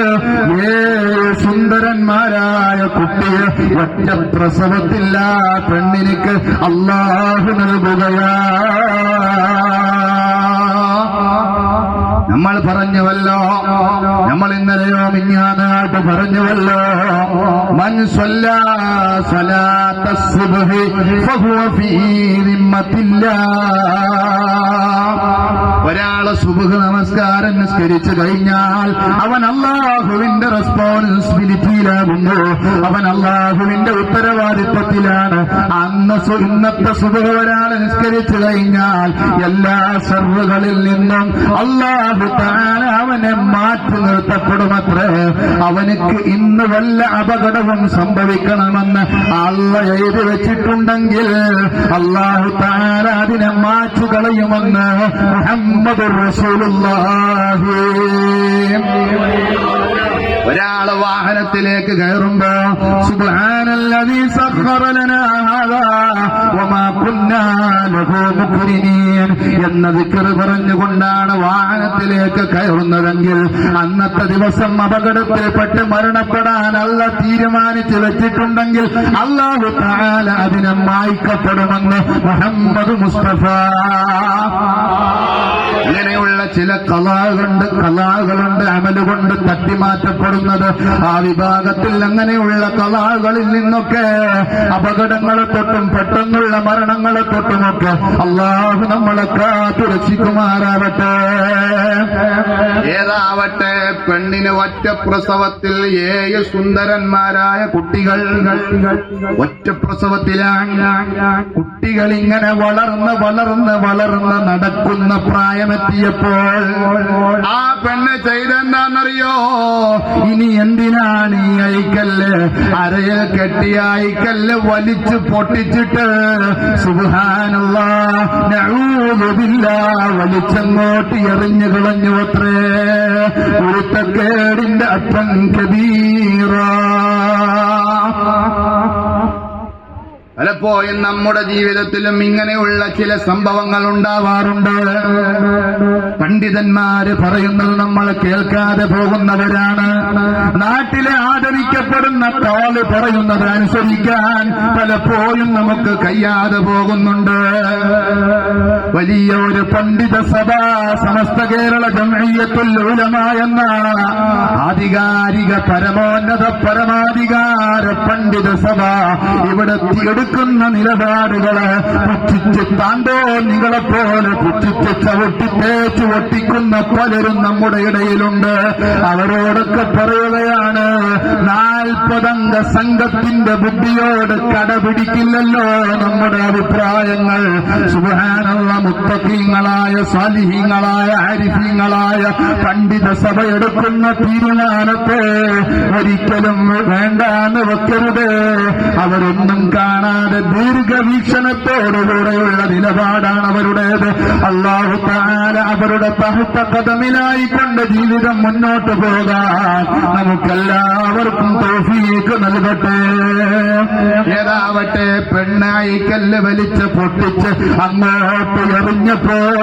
7 സുന്ദരന്മാരായ കുട്ടിയെ ഒറ്റ പ്രസവത്തില്ല പെണ്ണിനിക്ക് അല്ലാഹു നൽകുകയാ. നമ്മൾ പറഞ്ഞുവല്ലോ, നമ്മൾ ഇന്നലെയോ മിഞ്ഞാന്നായിട്ട് പറഞ്ഞുവല്ലോ, മൻ സ്വല്ലാ സ്വലാത്ത സുബ്ഹി ഫഹുവ ഫീ ദിമ്മത്തില്ലാഹ്. ഒരാള് സുബ്ഹ് നമസ്കാരം നിസ്കരിച്ചു കഴിഞ്ഞാൽ അവൻ അല്ലാഹുവിന്റെ റെസ്പോൺസിബിലിറ്റിയിലാകുന്നു, അവൻ അല്ലാഹുവിന്റെ ഉത്തരവാദിത്വത്തിലാണ്. ഇന്നത്തെ സുബ്ഹ് ഒരാൾ നിസ്കരിച്ചു കഴിഞ്ഞാൽ എല്ലാ ശർറുകളിൽ നിന്നും അല്ലാഹു തആല അവനെ മാറ്റി നിർത്തപ്പെടുമത്രേ. അവനക്ക് ഇന്ന് വല്ല അപകടവും സംഭവിക്കണമെന്ന് അല്ലാഹ് എഴുതി വെച്ചിട്ടുണ്ടെങ്കിൽ അല്ലാഹു തആല അതിനെ മാറ്റുകളയുമെന്ന് മുഹമ്മദുർ റസൂലുള്ളാഹി. ഒരാള് വാഹനത്തിലേക്ക് കയറുമ്പോ സുബ്ഹാനല്ലദീ സഖറ ലനാ ഹാദാ വമാ കുന്നാ ലഹു മുഖ്രിനീൻ എന്ന ദിക്ർ പറഞ്ഞുകൊണ്ടാണ് വാഹനത്തിലേക്ക് കയറുന്നതെങ്കിൽ അന്നത്തെ ദിവസം അപകടത്തിൽപ്പെട്ട് മരണപ്പെടാൻ അല്ലാഹ് തീരുമാനിച്ചു വെച്ചിട്ടുണ്ടെങ്കിൽ അല്ലാഹു തആല അതിനെ മായ്ക്കപ്പെടുമെന്ന് മുഹമ്മദ് മുസ്തഫ. ഇങ്ങനെയുള്ള ചില കലാകളുണ്ട് അമലുകൊണ്ട് തട്ടിമാറ്റപ്പെടുന്നത്. ആ വിഭാഗത്തിൽ അങ്ങനെയുള്ള കലാകളിൽ നിന്നൊക്കെ അപകടങ്ങളെ തൊട്ടും പെട്ടെന്നുള്ള മരണങ്ങളെ തൊട്ടുമൊക്കെ അല്ലാഹു നമ്മളെ കാത്തു രക്ഷിക്കുമാറാവട്ടെ. ഏതാവട്ടെ പെണ്ണിന് ഒറ്റ പ്രസവത്തിൽ 7 സുന്ദരന്മാരായ കുട്ടികൾ. ഒറ്റ പ്രസവത്തിലാണ് കുട്ടികൾ ഇങ്ങനെ വളർന്ന് നടക്കുന്ന പ്രായമെത്തിയപ്പോൾ ആ പെണ്ണ് ചെയ്തെന്താണെന്നറിയോ? ഇനി എന്തിനാണ് ഈ അയക്കല്ല് അരയിൽ കെട്ടിയ അയക്കല്ല് വലിച്ചു പൊട്ടിച്ചിട്ട് സുബ്ഹാനല്ലാഹ് നഊദു ബില്ലാഹ് വലിച്ചങ്ങോട്ട് എറിഞ്ഞു കളഞ്ഞു അത്രേ. ഉരുത്തക്കേടിന്റെ അറ്റം കബീറ. പലപ്പോഴും നമ്മുടെ ജീവിതത്തിലും ഇങ്ങനെയുള്ള ചില സംഭവങ്ങൾ ഉണ്ടാവാറുണ്ട്. പണ്ഡിതന്മാര് പറയുന്നത് നമ്മൾ കേൾക്കാതെ പോകുന്നവരാണ്. നാട്ടിലെ ആദരിക്കപ്പെടുന്ന താള് പറയുന്നത് അനുസരിക്കാൻ പലപ്പോഴും നമുക്ക് കഴിയാതെ പോകുന്നുണ്ട്. വലിയ ഒരു പണ്ഡിത സഭ, സമസ്ത കേരള ജംഇയ്യത്തുൽ ഉലമ എന്ന ആധികാരിക പരമാധികാര പണ്ഡിത സഭ ഇവിടെ എടുക്കുന്ന നിലപാടുകള് പുച്ഛിച്ച് താന്തോന്നികളെപ്പോലെ പുച്ഛിച്ച് ചവിട്ടി തേച്ച് ഒട്ടിക്കുന്ന പലരും നമ്മുടെ ഇടയിലുണ്ട്. അവരോടൊക്കെ പറയുകയാണ്, 40 അംഗ സംഘത്തിന്റെ ബുദ്ധിയോട് കടപിടിക്കില്ലല്ലോ നമ്മുടെ അഭിപ്രായങ്ങൾ. സുബ്ഹാനല്ലാഹ്, മുത്തഖീങ്ങളായ സാലിഹീങ്ങളായ ആരിഫീങ്ങളായ പണ്ഡിത സഭ എടുക്കുന്ന തീരുമാനത്തെ ഒരിക്കലും വേണ്ടാന്ന് വെക്കരുത്. അവരൊന്നും കാണാതെ ദീർഘവീക്ഷണത്തോടുകൂടെയുള്ള നിലപാടാണ് അവരുടേത്. അല്ലാഹു തആല അവരുടെ തഹത്ത ഖദമിലായിക്കൊണ്ട് ജീവിതം മുന്നോട്ട് പോകാൻ നമുക്കെല്ലാവർക്കും തൗഫീഖ് നൽകട്ടെ. ഏതാവട്ടെ പെണ്ണായി കല്ല് വലിച്ച് പൊട്ടിച്ച് അങ്ങോട്ട് എറിഞ്ഞപ്പോൾ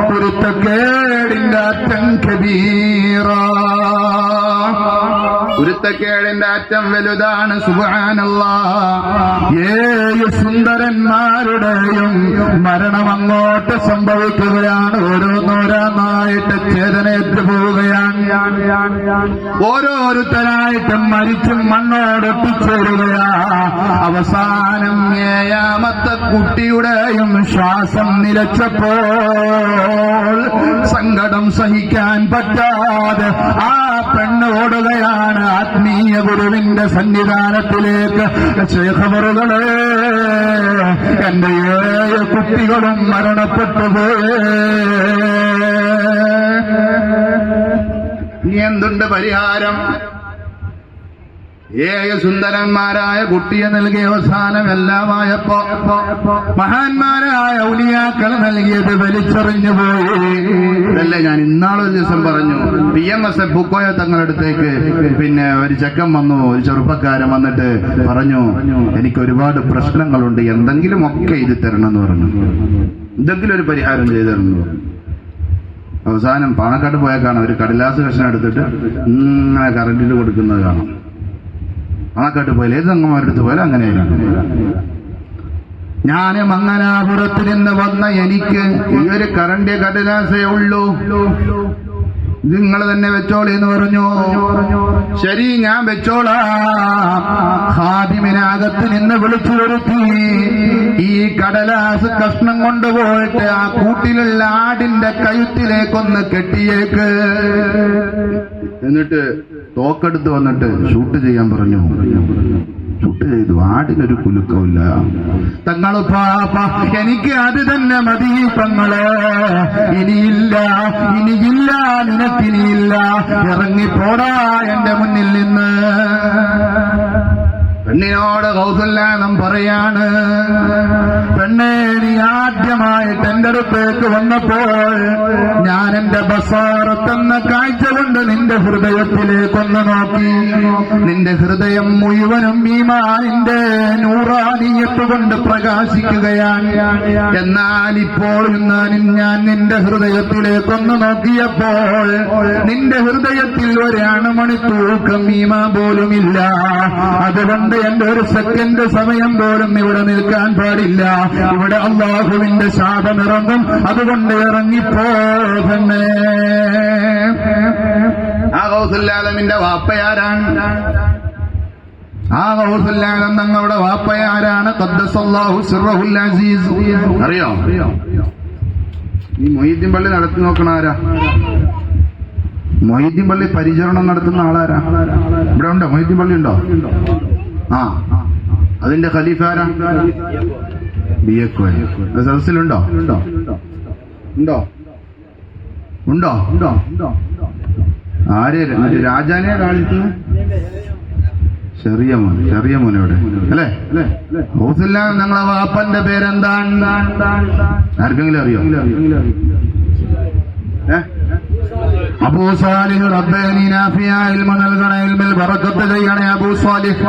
കുരുത്തക്കേടിന്റെ അറ്റം കബീറ, കുരുത്തക്കേടിന്റെ അറ്റം വലുതാണ്. സുബ്ഹാനല്ലാഹ്, 7 സുന്ദരന്മാരുടെയും മരണം അങ്ങോട്ട് സംഭവിക്കുകയാണ്. ഓരോന്നോരോന്നായിട്ട് ചേതനയേറ്റ് പോവുകയാണ്. ഓരോരുത്തരായിട്ട് മരിച്ചും മണ്ണോടൊട്ടിച്ചേരുകയാ. അവസാനം 7ാമത്തെ കുട്ടിയുടെയും ശ്വാസം നിലച്ചപ്പോൾ സങ്കടം സഹിക്കാൻ പറ്റാതെ ആ പെണ്ണ് ഓടുകയാണ് ആത്മീയ ഗുരുവിന്റെ സന്നിധാനത്തിലേക്ക്. ശൈഖവറുകളെ, എന്റെ 7 കുട്ടികളും മരണപ്പെട്ടു പോയേ, ഇനി എന്തുണ്ട് പരിഹാരം? 7 സുന്ദരന്മാരായ കുട്ടിയെ നൽകിയ അവസാനം എല്ലാമായപ്പോ മഹാന്മാരായ ഔലിയാക്കൾ നൽകിയത് വലിച്ചെറിഞ്ഞു പോയി. ഇതല്ലേ ഞാൻ ഇന്നാളൊരു ദിവസം പറഞ്ഞു, PMS പൂക്കോയ തങ്ങളടുത്തേക്ക് പിന്നെ ഒരു ചെക്കൻ വന്നു, ഒരു ചെറുപ്പക്കാരൻ വന്നിട്ട് പറഞ്ഞു, എനിക്ക് ഒരുപാട് പ്രശ്നങ്ങളുണ്ട്, എന്തെങ്കിലുമൊക്കെ ഇത് തരണം എന്ന് പറഞ്ഞു, എന്തെങ്കിലും ഒരു പരിഹാരം ചെയ്തു തരണം. അവസാനം പാണക്കാട് പോയാൽ കാണാം ഒരു കടലാസ് കഷ്ണം എടുത്തിട്ട് ഇങ്ങനെ കറണ്ടിൽ കൊടുക്കുന്നത് കാണാം. പാണക്കാട്ട് പോയാൽ ഏത് അംഗന്മാരെടുത്ത് പോയാലും അങ്ങനെയാണ്. ഞാൻ മംഗലാപുരത്ത് നിന്ന് വന്ന എനിക്ക് ഈ ഒരു കറണ്ട് കടലാസേ ഉള്ളൂ, നിങ്ങൾ തന്നെ വെച്ചോളി എന്ന് പറഞ്ഞു. ശരി, ഞാൻ വെച്ചോളാം. ഖാദിമിനകത്ത് നിന്ന് വിളിച്ചു വരുത്തി ഈ കടലാസ് കഷ്ണം കൊണ്ടുപോയിട്ട് ആ കൂട്ടിലുള്ള ആടിന്റെ കഴുത്തിലേക്കൊന്ന് കെട്ടിയേക്ക്, എന്നിട്ട് തോക്കെടുത്ത് വന്നിട്ട് ഷൂട്ട് ചെയ്യാൻ പറഞ്ഞു. ഷൂട്ട് ചെയ്തു. ആടിനൊരു കുലുക്കമില്ല. തങ്ങളുപ്പാപ്പ, എനിക്ക് അത് തന്നെ മതി തങ്ങള്, ഇനിയില്ല, നിനക്കിനിയില്ല, ഇറങ്ങിപ്പോടാ എന്റെ മുന്നിൽ നിന്ന്. പെണ്ണിനോട് കൗസല്യാനം പറയാണ്, പെണ്ണേ, നീ ആദ്യമായിട്ട് എന്റെ അടുത്തേക്ക് വന്നപ്പോൾ ഞാൻ എന്റെ ബസാറത്തെന്ന കാഴ്ച കൊണ്ട് നിന്റെ ഹൃദയത്തിലേക്കൊന്ന് നോക്കി. നിന്റെ ഹൃദയം മുഴുവനും ഈമാനിന്റെ നൂറാനിയത്ത് കൊണ്ട് പ്രകാശിക്കുകയാണ്. എന്നാൽ ഇപ്പോൾ ഞാൻ നിന്റെ ഹൃദയത്തിലേക്കൊന്ന് നോക്കിയപ്പോൾ നിന്റെ ഹൃദയത്തിൽ ഒരണമണി തൂക്കം ഈമാൻ പോലുമില്ല. അതുകൊണ്ട് എന്റെ ഒരു സെക്കൻഡ് സമയം പോലും ഇവിടെ നിൽക്കാൻ പാടില്ല. ഇവിടെ അല്ലാഹുവിന്റെ ശാപമിറങ്ങും. അതുകൊണ്ട് ഇറങ്ങിപ്പോകണേ. ആ ഗൗസുല്ലാലമിന്റെ വാപ്പയാരാണ്? ആ ഗൗസുല്ലാലം തങ്ങളുടെ വാപ്പയാരാണ്? ഖദ്ദസല്ലാഹു സിർറഹുൽ അസീസ്. അറിയോ? ഈ മൊയ്തീൻ പള്ളി നടത്തി നോക്കണ ആരാ? മൊയ്തീൻ പള്ളി പരിചരണം നടത്തുന്ന ആളാരാ? ഇവിടെ ഉണ്ടോ? മൊയ്തീൻ പള്ളി ഉണ്ടോ? ആ, അതിന്റെ ഖലീഫ ആരാ? ബിയക്കോയ. സദസ്സിലുണ്ടോ? ആര്? രാജാനെ കാണിക്കുന്നു. ചെറിയ മോനോടെ അല്ലേ? ഹൗസില്ല. നിങ്ങളെ വാപ്പന്റെ പേരെന്താണ്? ആർക്കെങ്കിലും അറിയോ? അബൂ സാലിഹ് റബ്ബാനി നാഫിയ ഇൽമു നൽകണ, ഇൽമിൽ ബറക്കത്ത് ചെയ്യണേ അബൂ സാലിഹ്.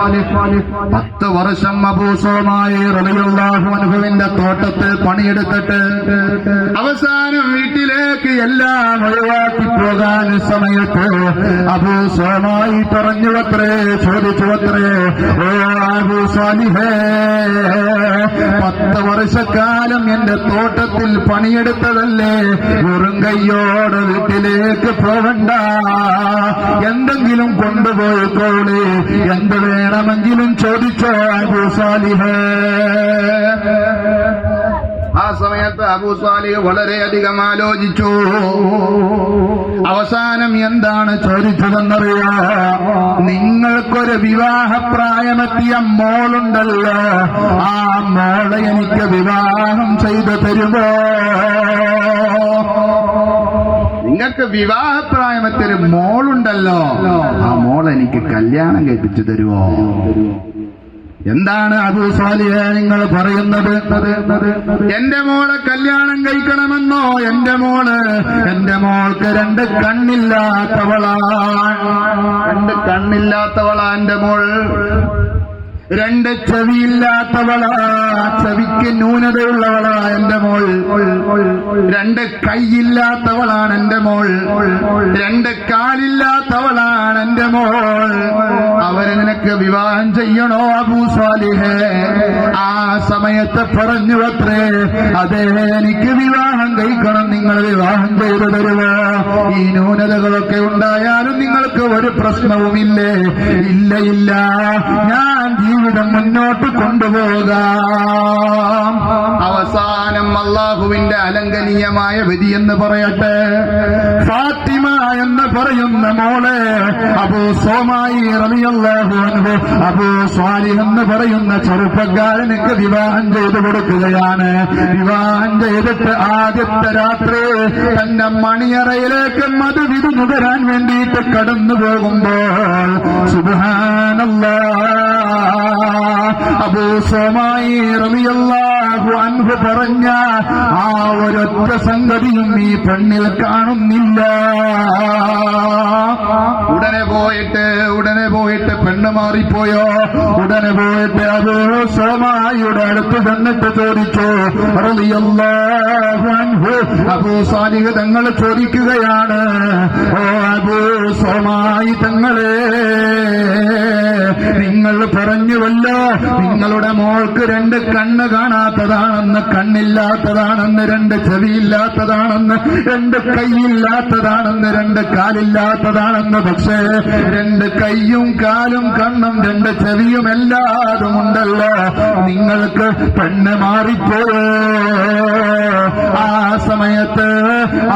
10 വർഷം അബൂ സോമായി റളിയല്ലാഹു അൻഹുവിന്റെ തോട്ടത്തിൽ പണിയെടുത്തിട്ട് അവസാനം വീട്ടിലേക്ക് എല്ലാം ഒഴിവാക്കി പോകാൻ സമയത്ത് അബൂ സോമായി ചോദിച്ചുവത്രേ, ഓ അബൂ സാലിഹേ, 10 വർഷക്കാലം എന്റെ തോട്ടത്തിൽ പണിയെടുത്തതല്ലേ, വെറും കയ്യോടെ വീട്ടിലേക്ക് പോവണ്ട, എന്തെങ്കിലും കൊണ്ടുപോയിക്കോളെ, എന്ത് വേണമെങ്കിലും ചോദിച്ചോ അബൂ സാലിഹ്. ആ സമയത്ത് അബൂ സാലിഹ് വളരെയധികം ആലോചിച്ചു. അവസാനം എന്താണ് ചോദിച്ചതെന്നറിയോ? നിങ്ങൾക്കൊരു വിവാഹപ്രായമെത്തിയ മോളുണ്ടല്ലോ, ആ മോളെ എനിക്ക് വിവാഹം ചെയ്തു തരുമോ? നിങ്ങൾക്ക് വിവാഹപ്രായമെത്തിയൊരു മോളുണ്ടല്ലോ, ആ മോളെനിക്ക് കല്യാണം കഴിപ്പിച്ചു തരുമോ? എന്താണ് അബൂ സ്വാലിഹ് നിങ്ങൾ പറയുന്നത്? എന്റെ മോളെ കല്യാണം കഴിക്കണമെന്നോ? എന്റെ മോൾക്ക് രണ്ട് കണ്ണില്ലാത്തവളാ എന്റെ മോൾ. രണ്ട് ചെവിയില്ലാത്തവളാ, ചെവിക്ക് ന്യൂനതയുള്ളവളാ എന്റെ മോൾ. രണ്ട് കൈയില്ലാത്തവളാണ് എന്റെ മോൾ. രണ്ട് കാലില്ലാത്തവളാണ് എന്റെ മോൾ. അവരെ നിനക്ക് വിവാഹം ചെയ്യണോ അബൂ സ്വാലിഹ്? ആ സമയത്ത് പറഞ്ഞു അത്രേ, അതേ എനിക്ക് വിവാഹം കഴിക്കണം, നിങ്ങൾ വിവാഹം ചെയ്തു തരുമോ? ഈ ന്യൂനതകളൊക്കെ ഉണ്ടായാലും നിങ്ങൾക്ക് ഒരു പ്രശ്നവുമില്ലേ? ഇല്ല, ഞാൻ ജീവിതം മുന്നോട്ട് കൊണ്ടുപോകാം. അവസാനം അള്ളാഹുവിന്റെ അലംഘനീയമായ വിധി എന്ന് പറയട്ടെ, ഫാത്തിമ എന്ന് പറയുന്ന മോളെ അബൂ സോമായി റളിയല്ലാഹു അൻഹു അബൂ സ്വാലിഹ് എന്ന് പറയുന്ന ചെറുപ്പക്കാരനക്ക് വിവാഹം ചെയ്തു കൊടുക്കുകയാണ്. വിവാഹം ചെയ്തിട്ട് ആദ്യത്തെ രാത്രി തന്റെ മണിയറയിലേക്ക് മധുവിധു നുകരാൻ വേണ്ടിയിട്ട് കടന്നു പോകുമ്പോൾ സുബ്ഹാനല്ലാഹ്, അബൂ സോമായി റളിയല്ലാഹു അൻഹു പറഞ്ഞ ആ ഒരൊറ്റ സംഗതിയും ഈ പെണ്ണിൽ കാണുന്നില്ല. ഉടനെ പോയിട്ട് പെണ്ണ് മാറിപ്പോയോ? ഉടനെ പോയിട്ട് അബൂ സോമായിയുടെ അടുത്ത് ചെന്നിട്ട് ചോദിച്ചു റളിയല്ലാഹു അൻഹു. അബൂ സ്വാലിഹ് തങ്ങൾ ചോദിക്കുകയാണ്, ഓ അബൂ സോമായി തങ്ങളെ, നിങ്ങൾ പറഞ്ഞുവല്ലോ നിങ്ങളുടെ മോൾക്ക് രണ്ട് കണ്ണ് കാണാത്തതാണെന്ന്, കണ്ണില്ലാത്തതാണെന്ന്, രണ്ട് ചെവിയില്ലാത്തതാണെന്ന്, രണ്ട് കൈയില്ലാത്തതാണെന്ന്, രണ്ട് കാലില്ലാത്തതാണെന്ന്. പക്ഷേ രണ്ട് കൈയും കാലും കണ്ണും രണ്ട് ചെവിയും എല്ലാതും ഉണ്ടല്ലോ, നിങ്ങൾക്ക് പെണ്ണ് മാറിപ്പോയോ? ആ സമയത്ത്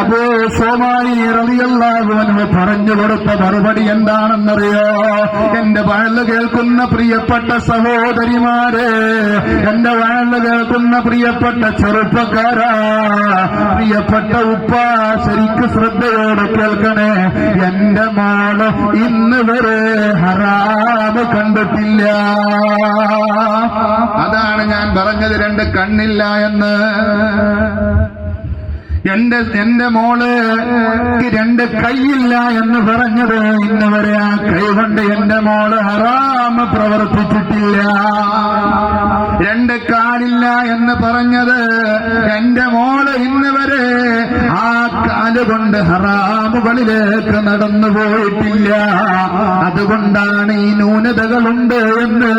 അബൂ സോമായി റളിയല്ലാഹു അൻഹു പറഞ്ഞു കൊടുത്ത മറുപടി എന്താണെന്നറിയോ? എന്റെ വഴല് കേൾക്കുന്ന പ്രിയപ്പെട്ട സഹോദരിമാരെ, എന്റെ വഴല് കേൾക്കുന്ന പ്രിയപ്പെട്ട ചെറുപ്പക്കാരാ, പ്രിയപ്പെട്ട ഉപ്പ, ശരിക്ക് ശ്രദ്ധയോടെ കേൾക്കണേ. എന്റെ മോള് ഇന്ന് വരെ ഹറാമ് കണ്ടിട്ടില്ല. അതാണ് ഞാൻ പറഞ്ഞത്, രണ്ട് കണ്ണില്ല എന്ന്. എന്റെ മോള് രണ്ട് കൈയില്ല എന്ന് പറഞ്ഞത് ഇന്ന് വരെ ആ കൈ കൊണ്ട് എന്റെ മോള് ഹറാമ് പ്രവർത്തിച്ചിട്ടില്ല. രണ്ട് കാലില്ല എന്ന് പറഞ്ഞത് എന്റെ മോള് ഇന്ന് വരെ ആ കാലുകൊണ്ട് ഹറാമുകളിലേക്ക് നടന്നു പോയിട്ടില്ല. അതുകൊണ്ടാണ് ഈ ന്യൂനതകളുണ്ട് എന്ന്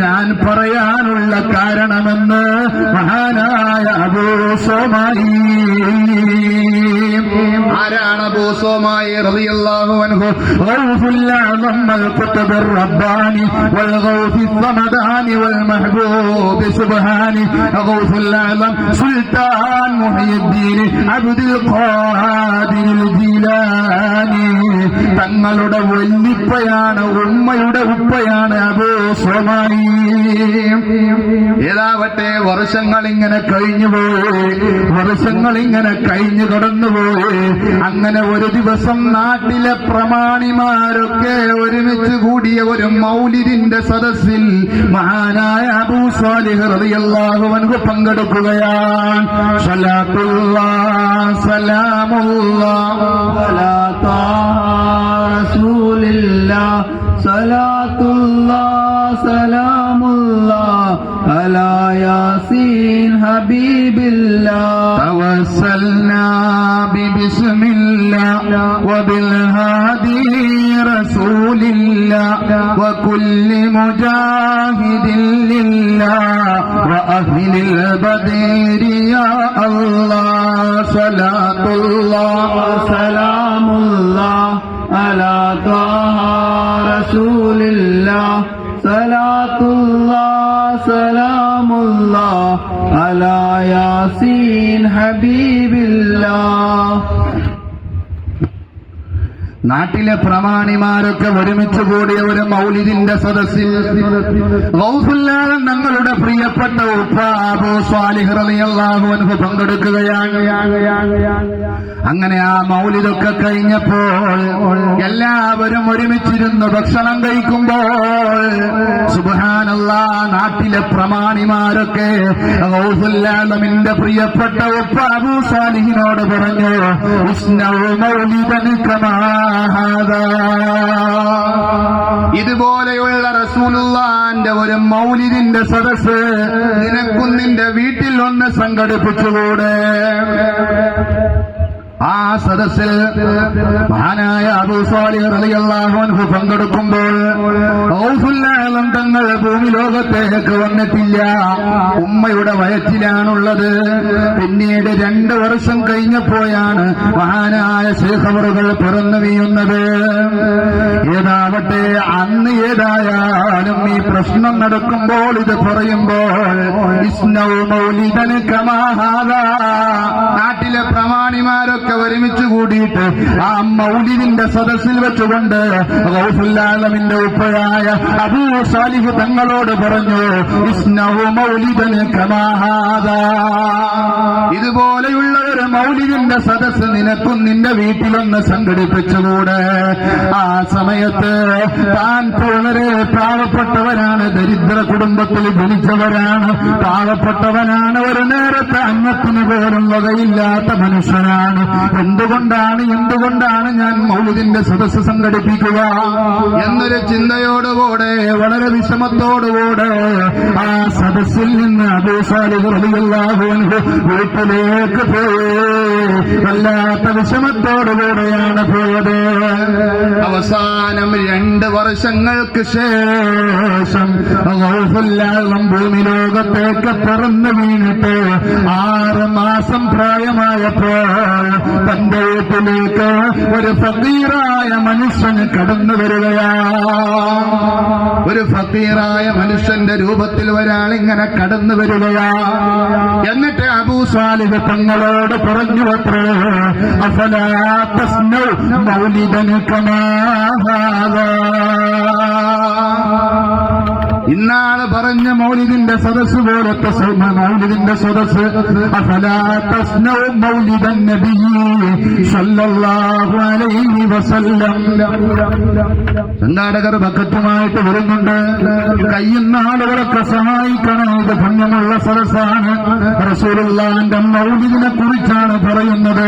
ഞാൻ പറയാനുള്ള കാരണമെന്ന് മഹാനായ അബൂ സോമായി. ആരാണ് അബൂ സോമായി റളിയല്ലാഹു അൻഹു? ഗൗസുൽ അഅ്സം വൽ ഖുത്ബുർ റബ്ബാനി വൽ ഗൗസുൽ സമദാനി വൽ മഹ്ബൂബ് സുബ്ഹാനി. ഗൗസുൽ അഅ്സം സുൽത്താൻ മുഹയ്യിദ്ദീൻ അബ്ദുൽ ഖാദിർ ജീലാനി. തങ്ങളുടെ വല്ലിപ്പയാണ്, ഉമ്മയുടെ ഉപ്പയാണ് അബൂ സോമായി. ഏതാവട്ടെ വർഷങ്ങൾ ഇങ്ങനെ കഴിഞ്ഞു കടന്നുപോയി. അങ്ങനെ ഒരു ദിവസം നാട്ടിലെ പ്രമാണിമാരൊക്കെ ഒരുമിച്ച് കൂടിയ ഒരു മൗലിദിന്റെ സദസ്സിൽ മഹാനായ അബൂ സ്വാലിഹ് റളിയല്ലാഹു അൻഹു പങ്കെടുക്കുകയാണ്. സ്വലാത്തുല്ലാഹ് സലാമുല്ലാഹ് അലാ റസൂലില്ലാഹ്, സ്വലാത്തുല്ലാഹ് സലാമുല്ലാഹ് അലാ യാസീൻ ഹബീബില്ലാഹ്. തവസ്സൽനാ ബിസ്മില്ലാഹ് വബിൽഹാദി റസൂലില്ലാഹ് വകുല്ലി മുജാഹിദിൻ ലില്ലാഹ് വഅഹ്ലിൽ ബദരി യാ അല്ലാഹ്. സ്വലാത്തുല്ലാഹ് സലാമുല്ലാഹ് അലാ റസൂലില്ലാഹ്, സ്വലാത്തുല്ലാഹ് സലാമുല്ലാഹ് അലാ യാസീൻ ഹബീബില്ലാഹ്. നാട്ടിലെ പ്രമാണിമാരൊക്കെ ഒരുമിച്ച് കൂടിയ ഒരു മൗലിദിന്റെ സദസ്സിൽ ഗൗസുല്ലാഹ് തങ്ങളുടെ പ്രിയപ്പെട്ട ഉപ്പ അബൂ സ്വാലിഹ് റളിയല്ലാഹു അൻഹു പങ്കെടുക്കുകയാണ്. അങ്ങനെ ആ മൗലിദൊക്കെ കഴിഞ്ഞപ്പോൾ എല്ലാവരും ഒരുമിച്ചിരുന്ന് ഭക്ഷണം കഴിക്കുമ്പോൾ സുബ്ഹാനല്ലാഹ് നാട്ടിലെ പ്രമാണിമാരൊക്കെ ഗൗസുല്ലാഹ്മിന്റെ പ്രിയപ്പെട്ട ഉപ്പ അബൂ സ്വാലിഹിനോട് പറഞ്ഞു, ഉസ്നൗ മൗലിദൻ കമാ ഇതുപോലെയുള്ള റസൂലുള്ളാഹിന്റെ ഒരു മൗലിദിന്റെ സദസ്സ് നിനക്കും നിന്റെ വീട്ടിൽ ഒന്ന് സംഘടിപ്പിച്ചുകൂടെ? ആ സദസ്സിൽ മഹാനായ അബൂ സ്വാലിഹ് റളിയല്ലാഹു അൻഹു പങ്കെടുക്കുമ്പോൾ ഗൗസുല്ലാഹ് തങ്ങൾ ഭൂമി ലോകത്തേക്ക് വന്നിട്ടില്ല. ഉമ്മയുടെ വയറ്റിലാണുള്ളത്. പിന്നീട് 2 വർഷം കഴിഞ്ഞപ്പോഴാണ് മഹാനായ ശൈഖ് അവറുകൾ പിറന്നു വീഴുന്നത്. ഏതാവട്ടെ അന്ന് ഏതായാലും ഈ പ്രശ്നം നടക്കുമ്പോൾ ഇത് പറയുമ്പോൾ ഇസ്നൗ മൗലിദൻ കമാ ഹാദാ, നാട്ടിലെ പ്രമാണിമാരൊക്കെ ഒരുമിച്ച് കൂടിയിട്ട് ആ മൗലിദിന്റെ സദസ്സിൽ വെച്ചുകൊണ്ട് ഗൗസുല്ലാഹ്മിന്റെ ഉപ്പയായ അബൂ സ്വാലിഹ് തങ്ങളോട് പറഞ്ഞു, ഇസ്നൗ മൗലിദൻ കമാ ഹാദാ, ഇതുപോലെയുള്ള ഒരു മൗലിദിന്റെ സദസ്സ് നിനക്കും നിന്റെ വീട്ടിലൊന്ന് സംഘടിപ്പിച്ചുകൂടെ? ആ സമയത്ത് താൻ വളരെ പാവപ്പെട്ടവരാണ്, ദരിദ്ര കുടുംബത്തിൽ ജനിച്ചവരാണ്, പാവപ്പെട്ടവനാണ്, ഒരു നേരത്തെ അന്നത്തിന് പോലും വകയില്ലാത്ത മനുഷ്യനാണ്. എന്തുകൊണ്ടാണ് ഞാൻ മൗലിദിന്റെ സദസ്സ് സംഘടിപ്പിക്കുക എന്നൊരു ചിന്തയോടുകൂടെ, വളരെ വിഷമത്തോടുകൂടെ ആ സദസ്സിൽ നിന്ന് അബൂ സ്വാലിഹ് റളിയല്ലാഹു അൻഹു വീട്ടിലേക്ക് പോയി. വല്ലാത്ത വിഷമത്തോടുകൂടെയാണ് പോയത്. അവസാനം 2 വർഷങ്ങൾക്ക് ശേഷം ഗൗസുല്ലാഹ് ഭൂമി ലോകത്തേക്ക് പിറന്നു വീണിട്ട് 6 മാസം പ്രായമായപ്പോൾ തന്റെ വീട്ടിലേക്ക് ഒരു ഫഖീറായ മനുഷ്യന് കടന്നു വരികയാണ്. ഒരു ഫഖീറായ മനുഷ്യന്റെ രൂപത്തിൽ ഒരാളിങ്ങനെ കടന്നു വരികയാണ്. എന്നിട്ട് അബൂ സ്വാലിഹ് തങ്ങളോട് പറഞ്ഞു അത്രേ, അഫലാ തസ്നൗ മൗലിദൻ കമാ ഹാദാ, ഇന്നാള് പറഞ്ഞ മൗലിദിന്റെ സദസ്സ് പോലത്തെ മൗലിദിന്റെ സദസ്സ്, അഫലാ തസ്നൗ മൗലിദൻ നബിയ്യി സല്ലല്ലാഹു അലൈഹി വസല്ലം. സംഘാടകർ ബക്കറ്റുമായിട്ട് വരുന്നുണ്ട്. കയ്യുന്ന ആളുകളൊക്കെ സഹായിക്കണം. ഇത് പുണ്യമുള്ള സദസ്സാണ്. റസൂലുള്ളാഹിന്റെ മൗലിദിനെ കുറിച്ചാണ് പറയുന്നത്.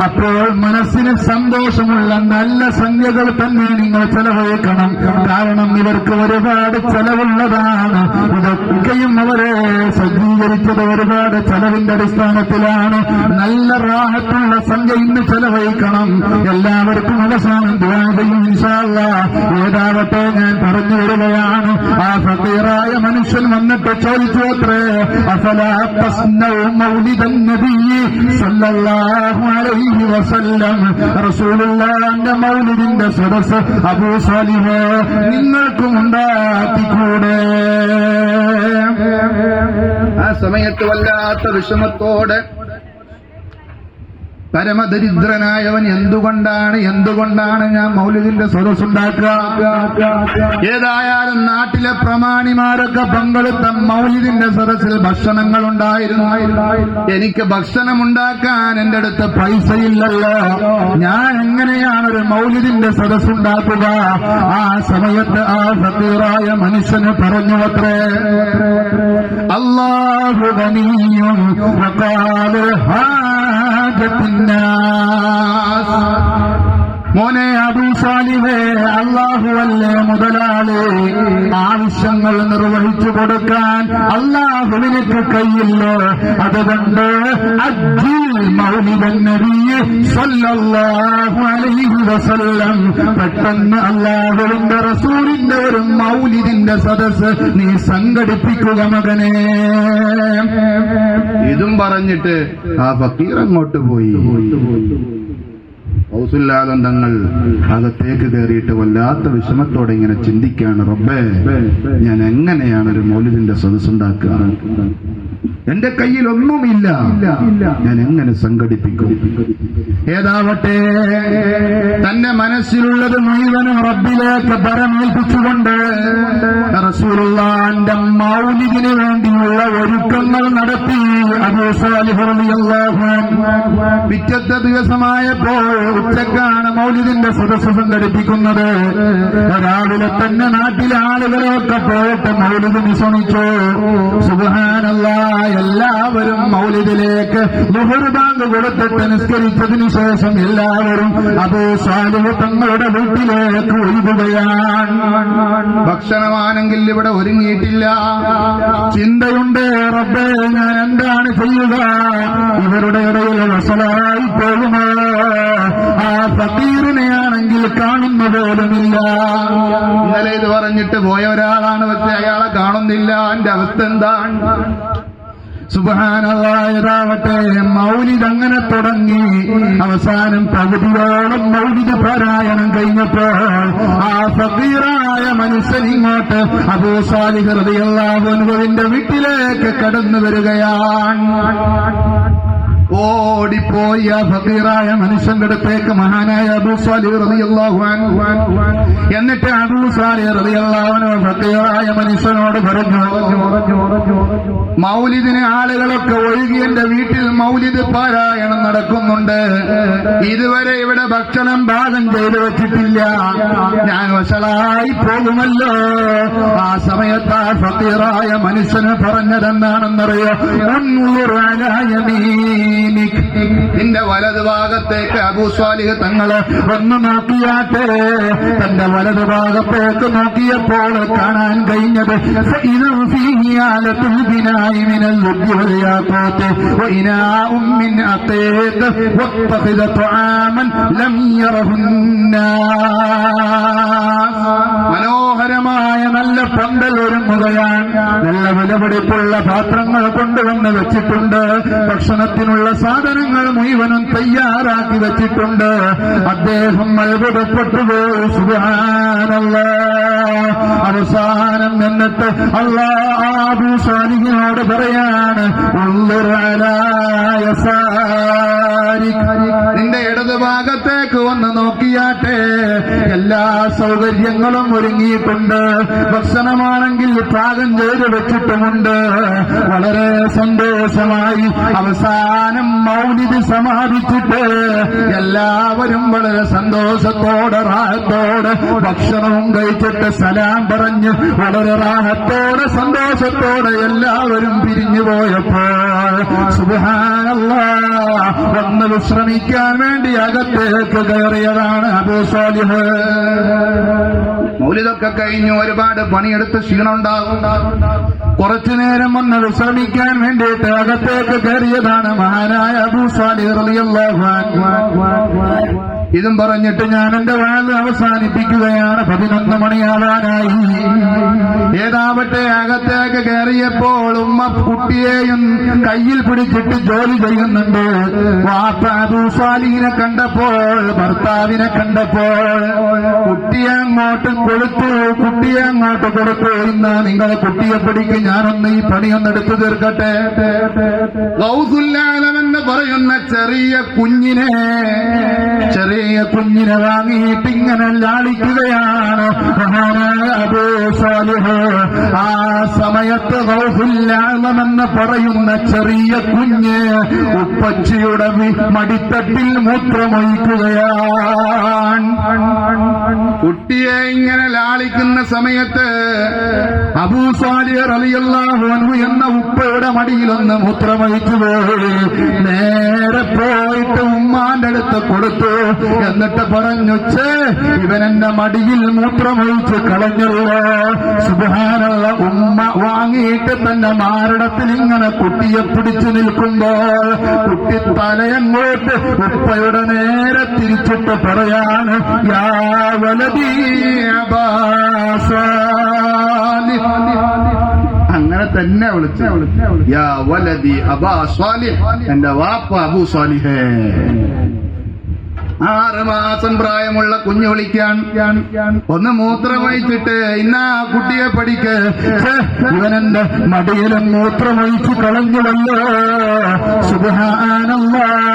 അപ്പോൾ മനസ്സിന് സന്തോഷമുള്ള നല്ല സംഖ്യകൾ തന്നെ നിങ്ങൾ ചെലവഴിക്കണം. കാരണം ഇവർക്ക് ഒരുപാട് ചെലവുള്ളതാണ്. ഇതൊക്കെയും അവരെ സജ്ജീകരിച്ചത് ഒരുപാട് ചെലവിന്റെ അടിസ്ഥാനത്തിലാണ്. നല്ല റാഹത്തുള്ള സംഖ്യ ഇന്ന് ചെലവഴിക്കണം. എല്ലാവർക്കും അവസാനം ദുആ ചെയ്യും ഇൻഷാ അല്ലാഹ്. ഏതാവട്ടെ ഞാൻ പറഞ്ഞു വരികയാണ്. ആ ഫഖീറായ മനുഷ്യൻ വന്നിട്ട് ചോദിച്ചു അത്രേ, അഫലാ തസ്നൗ മൗലിദൻ നബിയ്യി സല്ലല്ലാഹു അലൈഹി വസല്ലം, റസൂലുള്ളാഹിന്റെ മൗലിദിന്റെ സദസ്സ് അബൂ സ്വാലിഹ് നിങ്ങൾക്കും ഉണ്ടാക്കിക്കൂടെ? ആ സമയത്ത് വല്ലാത്ത വിഷമത്തോടെ പരമദരിദ്രനായവൻ എന്തുകൊണ്ടാണ് ഞാൻ മൗലിദിന്റെ സദസ്സുണ്ടാക്കുക? ഏതായാലും നാട്ടിലെ പ്രമാണിമാരൊക്കെ പങ്കെടുത്ത മൗലിദിന്റെ സദസ്സിൽ ഭക്ഷണങ്ങൾ ഉണ്ടായിരുന്നു. എനിക്ക് ഭക്ഷണം ഉണ്ടാക്കാൻ എന്റെ അടുത്ത് പൈസയില്ലല്ലോ, ഞാൻ എങ്ങനെയാണ് ഒരു മൗലിദിന്റെ സദസ്സുണ്ടാക്കുക? ആ സമയത്ത് ആ ഫഖീറായ മനുഷ്യന് പറഞ്ഞു അത്രേ, അല്ലാഹു ഗനിയ്യുൻ വഖാല മോനെ അബൂ സ്വാലിഹേ, അല്ലാഹുവല്ലേ മുതലാളി, ആവശ്യങ്ങൾ നിർവഹിച്ചു കൊടുക്കാൻ അല്ലാഹുവിനക്ക് കഴിയില്ലോ. അതുകൊണ്ട് അജ്ജിൽ മൗലിദൻ നബിയ്യി സല്ലല്ലാഹു അലൈഹി വസല്ലം, പെട്ടെന്ന് അല്ലാഹുവിന്റെ റസൂലിന്റെ ഒരു മൗലിദിന്റെ സദസ്സ് നീ സംഘടിപ്പിക്കുക മകനെ. ഇതും പറഞ്ഞിട്ട് ആ ഫക്കീർ അങ്ങോട്ട് പോയി. ഗൗസുല്ലാഹ് തങ്ങൾ അകത്തേക്ക് കയറിയിട്ട് വല്ലാത്ത വിഷമത്തോടെ ഇങ്ങനെ ചിന്തിക്കുകയാണ്, റബ്ബേ ഞാൻ എങ്ങനെയാണ് ഒരു മൗലിദിന്റെ സദസ്സുണ്ടാക്കുക? എന്റെ കയ്യിൽ ഒന്നുമില്ല, ഞാൻ എങ്ങനെ സംഘടിപ്പിക്കും? ഏതാവട്ടെ തന്റെ മനസ്സിലുള്ളത് മുഴുവനും റബ്ബിലേക്ക് പരമേൽപ്പിച്ചുകൊണ്ട് റസൂലുള്ളാഹിന്റെ മൗലിദിന് വേണ്ടിയുള്ള ഒരുക്കങ്ങൾ നടത്തി അബൂ സാലിഹ് റളിയല്ലാഹു അൻഹു. പിറ്റത്തെ ദിവസമായപ്പോൾ ഉച്ചക്കാണ് മൗലിദിന്റെ സദസ്സ് സംഘടിപ്പിക്കുന്നത്. രാവിലെ തന്നെ നാട്ടിലെ ആളുകളൊക്കെ പോയിട്ട് മൗലിദിന് ശ്രമിച്ചു. സുബ്ഹാനല്ലാഹ്, എല്ലാവരും മൗലിദിലേക്ക് ളുഹർ ബാങ്ക് കൊടുത്തിട്ട് നിസ്കരിച്ചതിനു ശേഷം എല്ലാവരും അബൂ സാലിഹ് തങ്ങളുടെ വീട്ടിലേക്ക് ഒഴുകുകയാണ്. ഭക്ഷണമാണെങ്കിൽ ഇവിടെ ഒരുങ്ങിയിട്ടില്ല. ചിന്തയുണ്ട്, റബ്ബേ ഞാൻ എന്താണ് ചെയ്യുക? ഇവരുടെ ഇടയിൽ വസലായി പോകുമോ? ആ ഫക്കീറിനെയാണെങ്കിൽ കാണുന്ന പോലുമില്ല. ഇന്നലെ ഇത് പറഞ്ഞിട്ട് പോയ ഒരാളാണ്, പക്ഷെ അയാളെ കാണുന്നില്ല. എന്റെ അവസ്ഥ എന്താണ്? സുബ്ഹാനല്ലാഹ്. ഏതാവട്ടെ മൗലിദ് അങ്ങനെ തുടങ്ങി. അവസാനം പകുതിയോളം മൗലിദ് പാരായണം കഴിഞ്ഞപ്പോ ആ ഫഖീറായ മനുഷ്യൻ ഇങ്ങോട്ട് അബൂ സാലിഹ് റളിയല്ലാഹു അൻഹുവിന്റെ വീട്ടിലേക്ക് കടന്നു വരികയാണ്. ഓടിപ്പോയി ആ ഫഖീറായ മനുഷ്യന്റെ അടുത്തേക്ക് മഹാനായ അബൂ സാലിഹ് റളിയല്ലാഹു അൻഹു. എന്നിട്ട് അബൂ സാലിഹ് റളിയല്ലാഹു അൻഹു ഫഖീറായ മനുഷ്യനോട് പറഞ്ഞു, മൗലിദിന് ആളുകളൊക്കെ ഒഴുകി എന്റെ വീട്ടിൽ മൗലിദ് പാരായണം നടക്കുന്നുണ്ട്. ഇതുവരെ ഇവിടെ ഭക്ഷണം പാകം ചെയ്തു വെച്ചിട്ടില്ല. ഞാൻ വഷളായി പോകുമല്ലോ. ആ സമയത്ത് ആ ഫഖീറായ മനുഷ്യന് പറഞ്ഞതെന്താണെന്നറിയോ? നിന്റെ വലതു ഭാഗത്തേക്ക് അബൂ സാലിഹ് തങ്ങള് ഒന്ന് നോക്കിയാട്ടെ. തന്റെ വലതു ഭാഗത്തേക്ക് നോക്കിയപ്പോൾ കാണാൻ കഴിഞ്ഞത് മനോഹരമായ നല്ല പന്തൽ ഒരുങ്ങുകയാണ്. നല്ല വിലപിടിപ്പുള്ള പാത്രങ്ങൾ കൊണ്ടുവന്ന് വെച്ചിട്ടുണ്ട്. ഭക്ഷണത്തിനുള്ള സാധനങ്ങൾ മുഴുവനും തയ്യാറാക്കി വെച്ചിട്ടുണ്ട്. അദ്ദേഹം അത്ഭുതപ്പെട്ടുപോയി. സുബ്ഹാനല്ലാഹ്. അവസാനം എന്നിട്ട് അല്ലാഹു അബൂ സാലിഹിനോട് പറയാണ്, നിന്റെ ഇടതുഭാഗത്തേക്ക് വന്ന് നോക്കിയാട്ടെ. എല്ലാ സൗകര്യങ്ങളും ഒരുങ്ങിയിട്ടുണ്ട്. ഭക്ഷണമാണെങ്കിൽ പാകം ചെയ്ത് വെച്ചിട്ടുമുണ്ട്. വളരെ സന്തോഷമായി അവസാനം മൗലിദ് സമാപിച്ചിട്ട് എല്ലാവരും വളരെ സന്തോഷത്തോടെ റാഹത്തോടെ ഭക്ഷണവും കഴിച്ചിട്ട് സലാം പറഞ്ഞ് വളരെ റാഹത്തോടെ സന്തോഷത്തോടെ എല്ലാവരും പിരിഞ്ഞു പോയപ്പോൾ സുബ്ഹാനല്ലാഹ് ഒന്ന് വിശ്രമിക്കാൻ വേണ്ടി അകത്തേക്ക് കയറിയതാണ് അബൂ സാലിഹ്. മൗലിദൊക്കെ കഴിഞ്ഞു ഒരുപാട് പണിയെടുത്ത് ക്ഷീണമുണ്ടാകും. കുറച്ചു നേരം ഒന്ന് വിശ്രമിക്കാൻ വേണ്ടിയിട്ട് അകത്തേക്ക് കയറിയതാണ് മഹാനായ അബൂ സാലിഹ് റളിയല്ലാഹു അൻഹു. ഇതും പറഞ്ഞിട്ട് ഞാൻ എന്റെ വാഴ അവസാനിപ്പിക്കുകയാണ്. 11 മണിയാവാനായി. ഏതാവട്ടെ അകത്തേക്ക് കയറിയപ്പോൾ ഉമ്മ കുട്ടിയെയും കയ്യിൽ പിടിച്ചിട്ട് ജോലി ചെയ്യുന്നുണ്ട്. വാപ്പ അബൂ സാലിഹിനെ കണ്ടപ്പോൾ, ഭർത്താവിനെ കണ്ടപ്പോൾ കുട്ടിയെ അങ്ങോട്ട് കൊടുത്തു. ഇന്ന് നിങ്ങൾ കുട്ടിയെ പിടിക്ക്, ഞാനൊന്ന് ഈ പണിയൊന്ന് എടുത്തു തീർക്കട്ടെ. ഗൗസുൽ ആലം എന്ന് പറയുന്ന ചെറിയ കുഞ്ഞിനെ വാങ്ങിയിട്ട് ഇങ്ങനെ ലാളിക്കുകയാണ് മഹാനായ അബൂ സാലിഹ്. ആ സമയത്ത് ഗൗസുൽ ആലം എന്ന് പറയുന്ന ചെറിയ കുഞ്ഞ് ഉപ്പച്ചിയുടെ മടിത്തട്ടിൽ മൂത്രമൊഴിക്കുകയാണ്. കുട്ടിയെ ഇങ്ങനെ ലാളിക്കുന്ന സമയത്ത് അബൂ സാലിഹ് റളിയല്ലാഹു അൻഹു എന്ന ഉപ്പയുടെ മടിയിലൊന്ന് മൂത്രമൊഴിച്ചു പോയി. നേരെ പോയിട്ട് ഉമ്മാന്റെ അടുത്ത് കൊടുത്തു. എന്നിട്ട് പറഞ്ഞു, ഇവനെന്റെ മടിയിൽ മൂത്രമൊഴിച്ച് കളഞ്ഞല്ലോ. സുബ്ഹാനല്ലാഹ്. ഉമ്മ വാങ്ങിയിട്ട് തന്റെ മാരടത്തിൽ ഇങ്ങനെ കുട്ടിയെ പിടിച്ചു നിൽക്കുമ്പോൾ കുട്ടി തലയങ്ങോട്ട് ഉപ്പയുടെ നേരെ തിരിച്ചിട്ട് പറയാണ്, യാ വലദീ അബാ സാലിഹ്. അങ്ങനെ തന്നെ വിളിച്ചു, യാ വലദി അബാ സാലിഹ്, എന്റെ വാപ്പ അബൂ സാലിഹ്. 6 മാസം പ്രായമുള്ള കുഞ്ഞു വിളിക്കാൻ ഒന്ന് മൂത്രമൊഴിച്ചിട്ട് ഇന്നാ കുട്ടിയെ പഠിക്ക്. ഇവനെന്റെ മടിയിലും മൂത്രമൊഴിച്ചു കളഞ്ഞുവല്ലോ. സുബ്ഹാനല്ലാഹ്.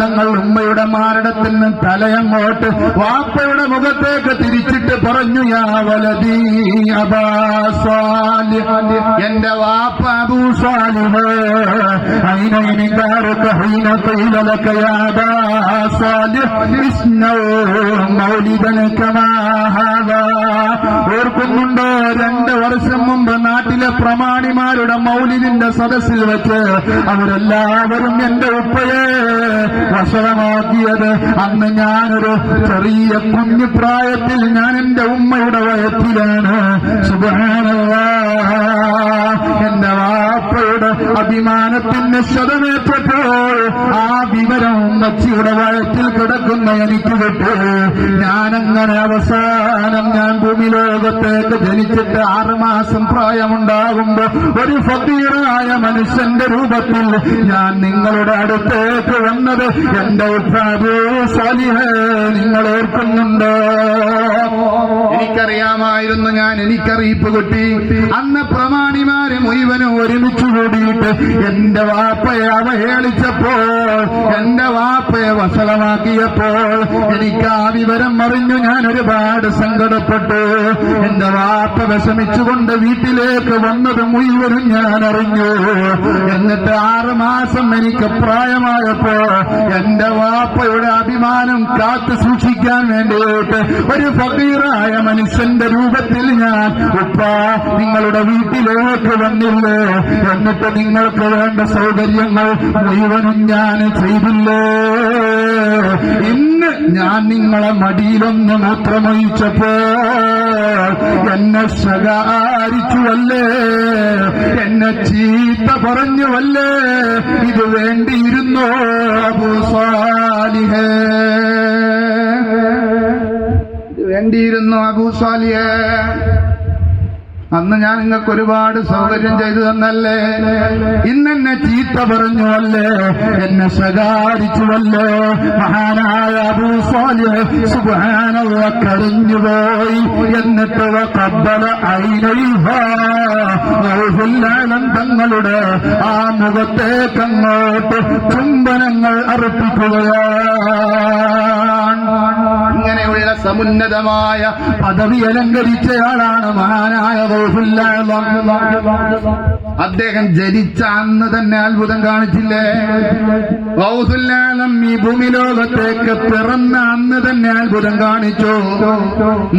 തങ്ങൾ ഉമ്മയുടെ മാരടത്തിന് തലയങ്ങോട്ട് വാപ്പയുടെ മുഖത്തേക്ക് തിരിച്ചിട്ട് പറഞ്ഞു, യാ വലദീ അബാ സാലിഹ്, എന്റെ വാപ്പ അബൂ സാലിഹ്, ഐന ഇൻകാറുക ഹീന ഖീല ലക യാ അബാ സാലിഹ് ഇസ്നൗ മൗലിദൻ കമാ ഹാദാ. ഓർക്കുന്നുണ്ടോ 2 വർഷം മുമ്പ് നാട്ടിലെ പ്രമാണിമാരുടെ മൗലിദിന്റെ സദസ്സിൽ വെച്ച് അവരെല്ലാവരും എന്റെ ഉപ്പയെ വശമാക്കിയത്? അന്ന് ഞാനൊരു ചെറിയ കുഞ്ഞു പ്രായത്തിൽ ഞാൻ എന്റെ ഉമ്മയുടെ വയറ്റിലാണ്. സുബ്ഹാനല്ലാഹ്. എന്റെ വാപ്പയുടെ അഭിമാനത്തിന് ശതമേറ്റപ്പോൾ ആ വിവരം ഉമ്മച്ചിയുടെ വയറ്റിൽ കിടക്കുന്ന എനിക്ക് വിട്ടു. ഞാനങ്ങനെ അവസാനം ഞാൻ ഭൂമി ലോകത്തേക്ക് ജനിച്ചിട്ട് 6 മാസം പ്രായമുണ്ടാകുമ്പോ ഒരു ഫഖീറായ മനുഷ്യന്റെ രൂപത്തിൽ ഞാൻ നിങ്ങളുടെ അടുത്തേക്ക് വന്നത് എന്റെ ഉപ്പാബൂ സാലിഹ് നിങ്ങൾ ഓർക്കുന്നുണ്ടോ? എനിക്കറിയാമായിരുന്നു. എനിക്കറിയിപ്പ് കിട്ടി. അന്ന് പ്രമാണിമാര് മുഴുവനും ഒരുമിച്ച് കൂടിയിട്ട് എന്റെ വാപ്പയെ അവഹേളിച്ചപ്പോൾ, എന്റെ വാപ്പയെ വഷളമാക്കിയപ്പോൾ എനിക്ക് ആ വിവരം അറിഞ്ഞു. ഞാൻ ഒരുപാട് സങ്കടപ്പെട്ടു. എന്റെ വാപ്പ വിഷമിച്ചുകൊണ്ട് വീട്ടിലേക്ക് വന്നത് മുഴുവനും ഞാൻ അറിഞ്ഞു. എന്നിട്ട് 6 മാസം എനിക്ക് പ്രായമായപ്പോ എന്റെ വാപ്പയുടെ അഭിമാനം കാത്തു സൂക്ഷിക്കാൻ വേണ്ടിയിട്ട് ഒരു ഫഖീറായ മനുഷ്യന്റെ രൂപത്തിൽ ഞാൻ ഉപ്പ നിങ്ങളുടെ വീട്ടിലേക്ക് വന്നില്ലേ? എന്നിട്ട് നിങ്ങൾക്ക് വേണ്ട സൗകര്യങ്ങൾ മുഴുവനും ഞാൻ ചെയ്തില്ലേ? ഇന്ന് ഞാൻ നിങ്ങളെ മടിയിലൊന്ന് മൂത്രമൊഴിച്ചപ്പോ എന്നെ ശകാരിച്ചുവല്ലേ? എന്നെ ചീത്ത പറഞ്ഞുവല്ലേ? ഇത് വേണ്ടിയിരുന്നോ അബൂ സാലിഹ്? ഇത് വേണ്ടിയിരുന്നോ അബൂ സാലിഹ്? അന്ന് ഞാൻ നിങ്ങൾക്ക് ഒരുപാട് സൗകര്യം ചെയ്തു തന്നല്ലേ? ഇന്നെന്നെ ചീത്ത പറഞ്ഞുവല്ലേ? എന്നെ ശകാരിച്ചുവല്ലേ? മഹാനായ അബൂ സാലിഹ് സുബ്ഹാനല്ലാഹ് കരഞ്ഞുപോയി. എന്നിട്ട് വഖബ്ബല ഐനൈഹാ, തങ്ങളുടെ ആ മുഖത്തേക്കങ്ങോട്ട് ചുംബനങ്ങൾ അർപ്പിക്കുകയാണ്. ഇങ്ങനെയുള്ള സമുന്നതമായ പദവി അലങ്കരിച്ചയാളാണ് മഹാനായ അദ്ദേഹം ജനിച്ച അന്ന് തന്നെ അത്ഭുതം കാണിച്ചില്ലേ? ഗൗസുൽ ആലം ഈ ഭൂമി ലോകത്തേക്ക് പിറന്ന അന്ന് തന്നെ അത്ഭുതം കാണിച്ചു.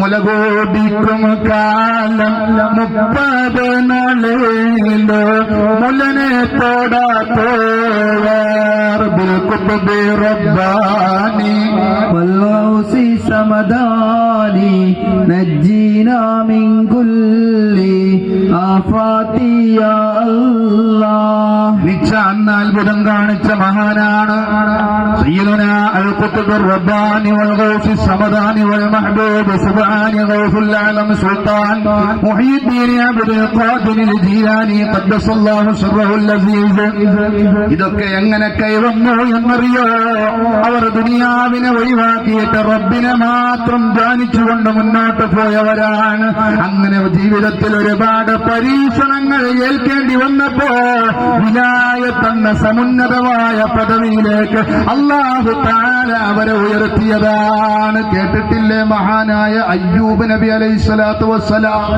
മുലകോടിക്കും കാലം 30 നാളിലോ മുലനെ തോടാത്തോവർ ബിൽകുത്ബി റബ്ബാനി വൽഗൗസി സമദാനി നജ്ജീനാ മിൻ കുല്ലി ആഫാതി യാ അല്ലാഹ്. അന്ന് അത്ഭുതം കാണിച്ച മഹാനാണ് സയ്യിദുനാ അൽ ഖുത്ബ് റബ്ബാനി വൽ ഗൗസി സമദാനി വൽ മഹ്ബൂബ് സുബ്ഹാനി ഗൗസുൽ ആലം സുൽത്താൻ മുഹീദ്ദീൻ അബ്ദുൽ ഖാദിർ അൽ ജീലാനി ഖദ്ദസല്ലാഹു സിർറഹുൽ അസീസ്. ഇതൊക്കെ എങ്ങനെ കൈവന്നു എന്നറിയോ? അവർ ദുനിയാവിനെ ഒഴിവാക്കിയിട്ട് റബ്ബിനെ മാത്രം ധ്യാനിച്ചുകൊണ്ട് മുന്നോട്ട് പോയവരാണ്. അങ്ങനെ ജീവിതത്തിൽ ഒരുപാട് പരീക്ഷണങ്ങൾ ഏൽക്കേണ്ടി വന്നപ്പോ വിലായത്തെന്ന സമുന്നതമായ പദവിയിലേക്ക് അല്ലാഹു തആല അവരെ ഉയർത്തിയതാണ്. കേട്ടിട്ടില്ലേ മഹാനായ അയ്യൂബ് നബി അലൈഹിസ്സലാത്തു വസ്സലാം?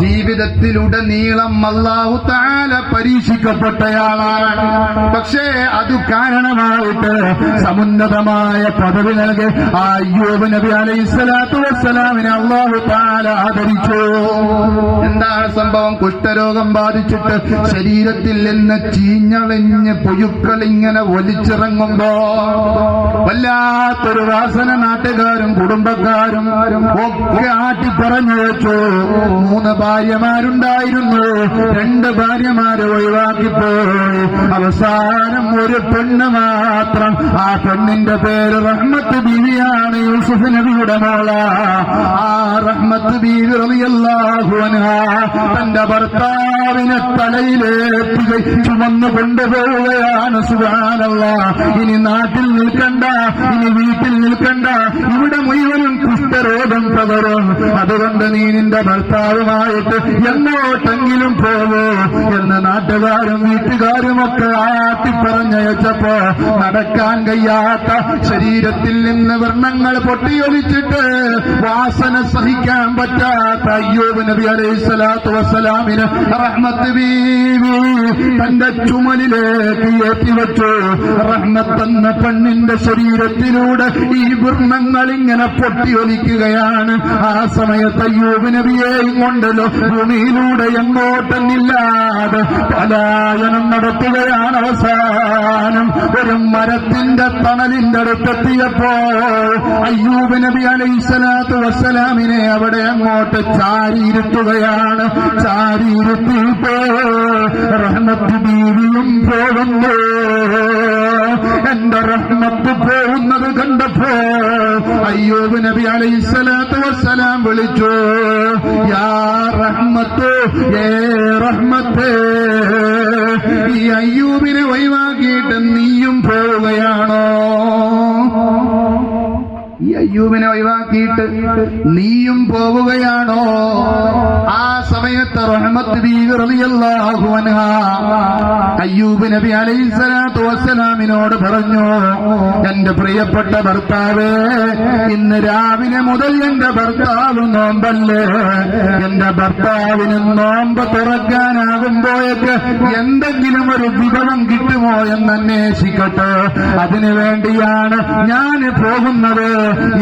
ജീവിതത്തിലുടനീളം അല്ലാഹു തആല പരീക്ഷിക്കപ്പെട്ടയാളാണ്. പക്ഷേ അത് കാരണമായിട്ട് സമുന്നതമായ പദവി നൽകി ആ അയ്യൂബ് നബി അലൈഹിസ്സലാത്തു വസ്സലാമിനെ അല്ലാഹു തആല ആദരിച്ചു. എന്താണ് സംഭവം? കുഷ്ഠരോഗം ബാധിച്ചിട്ട് ശരീരത്തിൽ നിന്ന് ചീഞ്ഞളിഞ്ഞ് പുഴുക്കളിങ്ങനെ ഒലിച്ചിറങ്ങുമ്പോ വല്ലാത്തൊരു വാസന നാട്ടുകാരും കുടുംബക്കാരും ഒക്കെ ആട്ടി പറഞ്ഞു വെച്ചു. 3 ഭാര്യമാരുണ്ടായിരുന്നു. 2 ഭാര്യമാരെ ഒഴിവാക്കിപ്പോയി. അവസാനം ഒരു പെണ്ണ് മാത്രം. ആ പെണ്ണിന്റെ പേര് റഹ്മത്ത് ബീവിയാണ്. യൂസുഫ് നബിയുടെ മോള. ആ റഹ്മത്ത് ബീവി റളിയല്ലാഹു അൻഹാ തന്റെ ഭർത്താവിനെ തലയിലേറ്റി വന്ന് കൊണ്ടുപോവുകയാണ്. സുബ്ഹാനല്ലാഹ്. ഇനി നാട്ടിൽ നിൽക്കണ്ട, ഇനി വീട്ടിൽ നിൽക്കണ്ട, ഇവിടെ മുഴുവനും കുഷ്ഠരോഗം പകരും. അതുകൊണ്ട് നീ നിന്റെ ഭർത്താവുമായിട്ട് എങ്ങോട്ടെങ്കിലും പോവോ എന്ന് നാട്ടുകാരും വീട്ടുകാരുമൊക്കെ ആട്ടിപ്പറഞ്ഞയച്ചപ്പോ നടക്കാൻ കഴിയാത്ത ശരീരത്തിൽ നിന്ന് വ്രണങ്ങൾ പൊട്ടിയൊലിച്ചിട്ട് വാസന സഹിക്കാൻ പറ്റാത്ത അയ്യൂബ് നബി അലൈഹിസ്സലാത്തു വസ്സലാമിന് റഹ്മത്ത് ബീവി തന്റെ ചുമലിലേക്ക് ഏറ്റിവെച്ചു. റഹ്മത്ത് എന്ന പെണ്ണിന്റെ ശരീരത്തിലൂടെ ഈ വ്രണങ്ങൾ ഇങ്ങനെ പൊട്ടിയൊലിക്കുകയാണ്. ആ സമയത്ത് അയ്യൂബ് നബിയെയും കൊണ്ടല്ലോ ഭൂമിയിലൂടെ എങ്ങോട്ടെന്നില്ലാതെ പലായനം നടത്തുകയാണ്. അവസാനം ഒരു മരത്തിന്റെ തണലിന്റെ അടുത്തെത്തിയപ്പോൾ അയ്യൂബ് നബി അലൈഹിസ്സലാത്തു വസ്സലാമിനെ അവിടെ അങ്ങോട്ട് ചാരിയിരുത്തുകയാണ്. ചാരിയിരുത്തിയിട്ട് റഹ്മത്ത് ബീവിയും പോകുന്നു. എന്റെ റഹ്മത്ത് പോകുന്നത് കണ്ടപ്പോ അയ്യൂബ് നബി അലൈഹിസ്സലാത്തു വസ്സലാം വിളിച്ചു, യാ റഹ്മത്ത്, ഏ റഹ്മത്ത്, ഈ അയ്യൂബിനെ ഒഴിവാക്കിയിട്ട് നീയും പോവുകയാണോ? ഈ അയ്യൂബിനെ ഒഴിവാക്കിയിട്ട് നീയും പോവുകയാണോ? ആ സമയത്ത് റഹ്മത്ത് ബീവി റളിയല്ലാഹു അൻഹാ അയ്യൂബ് നബി അലൈഹിസ്സലാത്തു വസ്സലാമിനോട് പറഞ്ഞു, എന്റെ പ്രിയപ്പെട്ട ഭർത്താവേ, ഇന്ന് രാവിലെ മുതൽ എന്റെ ഭർത്താവ് നോമ്പല്ലേ. എന്റെ ഭർത്താവിന് നോമ്പ് തുറക്കാനാകുമ്പോഴേക്ക് എന്തെങ്കിലും ഒരു വിഭവം കിട്ടുമോ എന്ന് അന്വേഷിക്കട്ടെ. അതിനു വേണ്ടിയാണ് ഞാൻ പോകുന്നത്.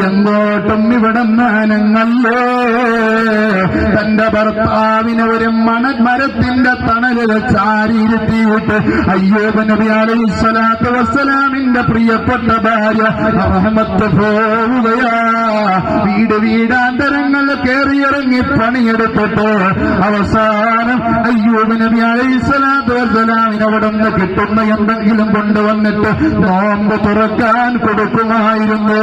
എങ്ങോട്ടും ഇവിടെ നാനങ്ങല്ലേ. തന്റെ ഭർത്താവിനെ ഒരു മരത്തിന്റെ തണലിൽ ചാരിയിരുത്തിയിട്ട് അയ്യൂബ് നബി അലൈഹിസ്സലാത്തു വസ്സലാമിന്റെ പ്രിയപ്പെട്ട ഭാര്യ റഹ്മത്ത് പോവുകയാ. വീടാന്തരങ്ങൾ കയറിയിറങ്ങി പണിയെടുത്തിട്ട് അവസാനം അയ്യൂബ് നബി അലൈഹിസ്സലാത്തു വസ്സലാമിന് അവിടെ നിന്ന് കിട്ടുന്ന എന്തെങ്കിലും കൊണ്ടുവന്നിട്ട് നോമ്പ് തുറക്കാൻ കൊടുക്കുമായിരുന്നു.